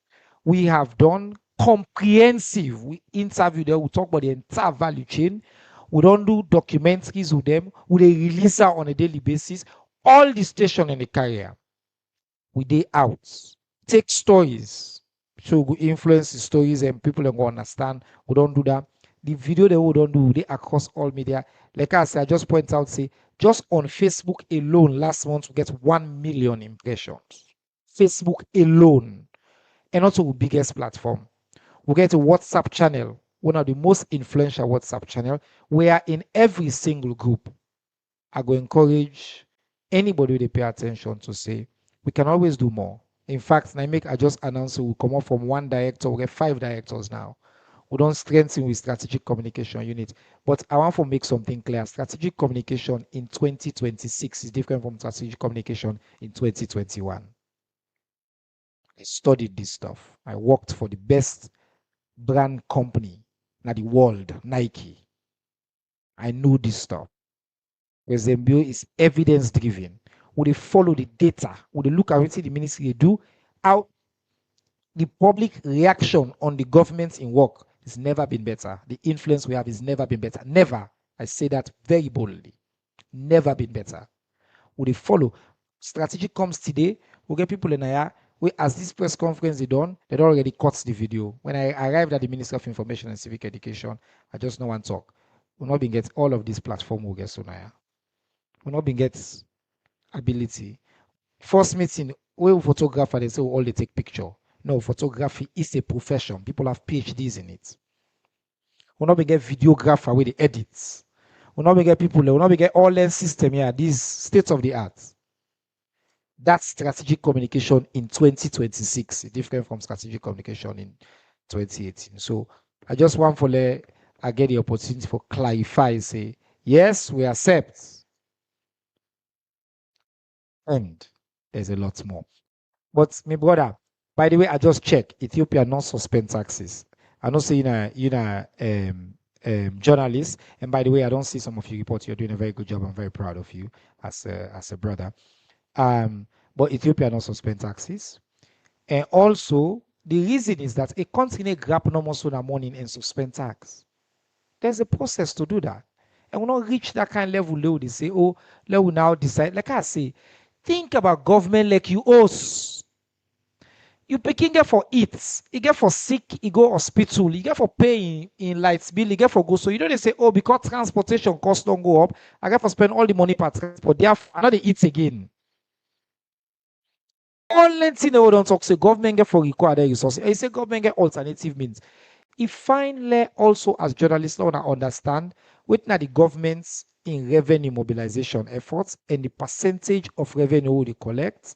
we have done comprehensive. We interview them, we talk about the entire value chain. We don't do documentaries with them. We release her on a daily basis. All the station in the carrier, we they out. Take stories. So we influence the stories and people don't understand. We don't do that. The video that we don't do, they across all media. Like I said, I just point out, say, just on Facebook alone, last month we get 1 million impressions. Facebook alone. And also the biggest platform. We get a WhatsApp channel, one of the most influential WhatsApp channel, where in every single group, I go encourage anybody they pay attention to say, we can always do more. In fact, I just announced we come up from 1 director, we get 5 directors now. We don't strengthen with strategic communication unit. But I want to make something clear. Strategic communication in 2026 is different from strategic communication in 2021. I studied this stuff. I worked for the best brand company in the world, Nike. I know this stuff. President Bill is evidence driven. Would they follow the data? Would they look at what the ministry do? How the public reaction on the government in work has never been better. The influence we have has never been better. Never. I say that very boldly. Never been better. Would they follow? Strategy comes today. We'll get people in here. As this press conference they done, they'd already cut the video. When I arrived at the Ministry of Information and Civic Education, I just know one talk. We'll not been get all of this platform will get so now. We'll not been get ability. First meeting, where photographer, they say all they take picture. No, photography is a profession. People have PhDs in it. We'll not be get videographer with the edits. We'll not be get people, we'll not be get all lens system here, these state of the art. That's strategic communication in 2026, different from strategic communication in 2018. So I just want I get the opportunity for clarify, say, yes, we accept. And there's a lot more. But my brother, by the way, I just checked. Ethiopia non-suspend taxes. I know saying journalist. And by the way, I don't see some of you report. You're doing a very good job. I'm very proud of you as a brother. But Ethiopia not suspend taxes. And also, the reason is that a country grab no more sooner money and suspend tax. There's a process to do that. And we not reach that kind of level where they say, oh, let we now decide. Like I say, think about government like you us. You picking get for eat, you get for sick, you go hospital, you get for paying in lights bill, you get for go. So you don't say, oh, because transportation costs don't go up, I get for spend all the money for transport. Therefore, I know they eat again. Only thing they don't talk say government get for require the resources. I say government get alternative means. If finally also as journalists want to understand what now the government's in revenue mobilization efforts and the percentage of revenue they collect,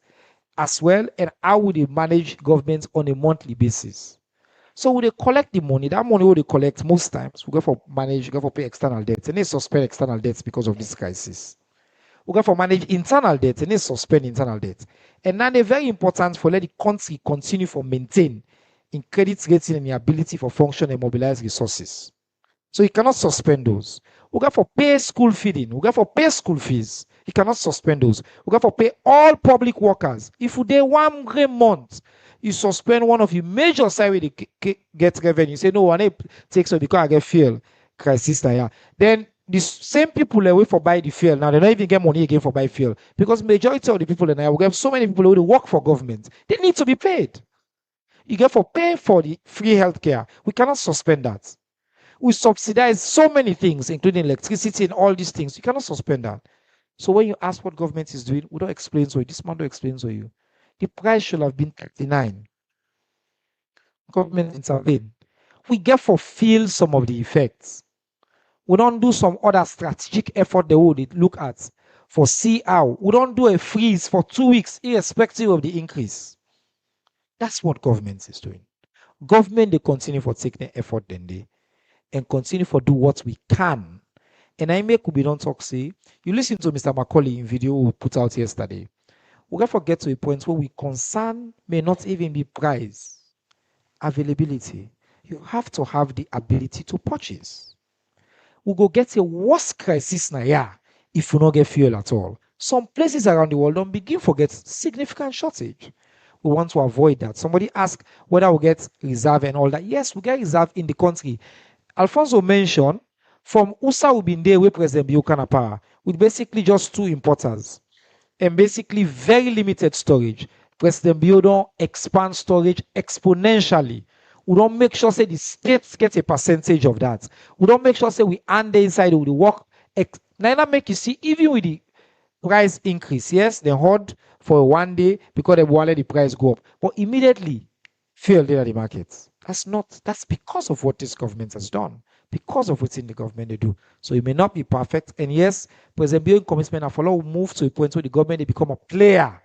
as well, and how would they manage government on a monthly basis. So when they collect the money, that money will they collect most times, we go for manage, we go for pay external debts, and they suspend external debts because of this crisis. We go for manage internal debts, and they suspend internal debts. And now they're very important for let the country continue for maintain in credit rating and the ability for function and mobilize resources. So you cannot suspend those. We got for pay school feeding. We got for pay school fees. You cannot suspend those. We got for pay all public workers. If you day 1 month, you suspend one of your major salary they get revenue. You say no, I need take so because I get fuel crisis now. Then the same people they wait for buy the fuel now. They don't even get money again for buy fuel because majority of the people in there, we have so many people who work for government. They need to be paid. You get for pay for the free healthcare. We cannot suspend that. We subsidize so many things, including electricity and all these things. You cannot suspend that. So when you ask what government is doing, we don't explain to you. This man don't explain to you. The price should have been 39. Government intervene. We get for feel some of the effects. We don't do some other strategic effort they would look at for see how. We don't do a freeze for 2 weeks, irrespective of the increase. That's what government is doing. Government, they continue for taking effort then they and continue for do what we can. And I make we don't talk say, you listen to Mr. Macaulay in video we put out yesterday. We gotta get to a point where we concern may not even be price, availability. You have to have the ability to purchase. We go get a worse crisis now if we not get fuel at all. Some places around the world don't begin to get significant shortage. We want to avoid that. Somebody asked whether we get reserve and all that. Yes, we get reserve in the country. Alfonso mentioned from USA we've been there with President Buchanan with basically just 2 importers and basically very limited storage. President Bio don't expand storage exponentially. We don't make sure say the states get a percentage of that. We don't make sure say we under inside with the work. Neither make you see even with the price increase. Yes, they hold for 1 day because they want let the price go up, but immediately fail there at the market. That's because of what this government has done, because of what's in the government they do. So it may not be perfect. And yes, President Bill commitment and follow move to a point where the government they become a player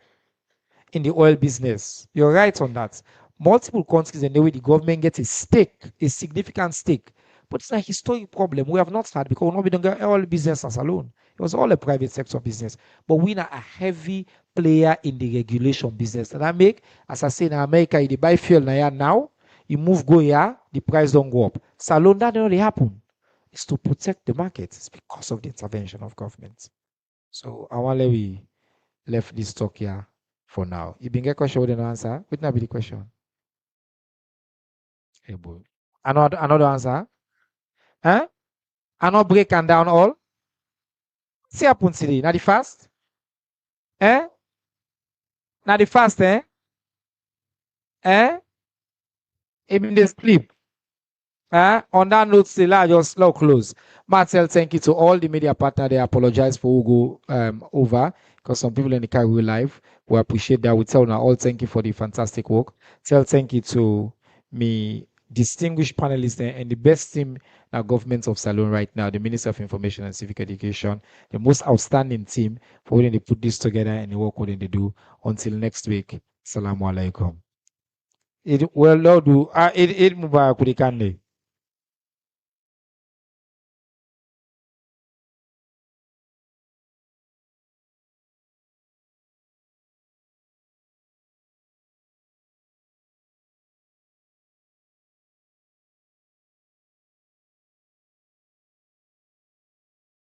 in the oil business. You're right on that. Multiple countries and the way the government gets a stake, a significant stake. But it's a historic problem we have not had because we don't get oil business as alone. It was all a private sector business. But we are a heavy player in the regulation business. And I make, as I say in America, they buy fuel now. You move go here, the price don't go up. Salon, that don't really happen. It's to protect the market. It's because of the intervention of government. So I want to we left this talk here for now. You been get question with an answer? What not be the question? Hey boy. Another answer? Huh? I not break and down all. See happen today. Now the fast? Eh? Now the fast, eh? Eh? Even the sleep. On that note, still I just slow close. Marcel, thank you to all the media partners. They apologize for who go over because some people in the car will live. We appreciate that. We tell now all thank you for the fantastic work. Thank you to me distinguished panelists and the best team now government of Salone right now, the Minister of Information and Civic Education, the most outstanding team for when they put this together and the work what they do. Until next week. Assalamu alaikum. It well do it Mubarak Kudikande.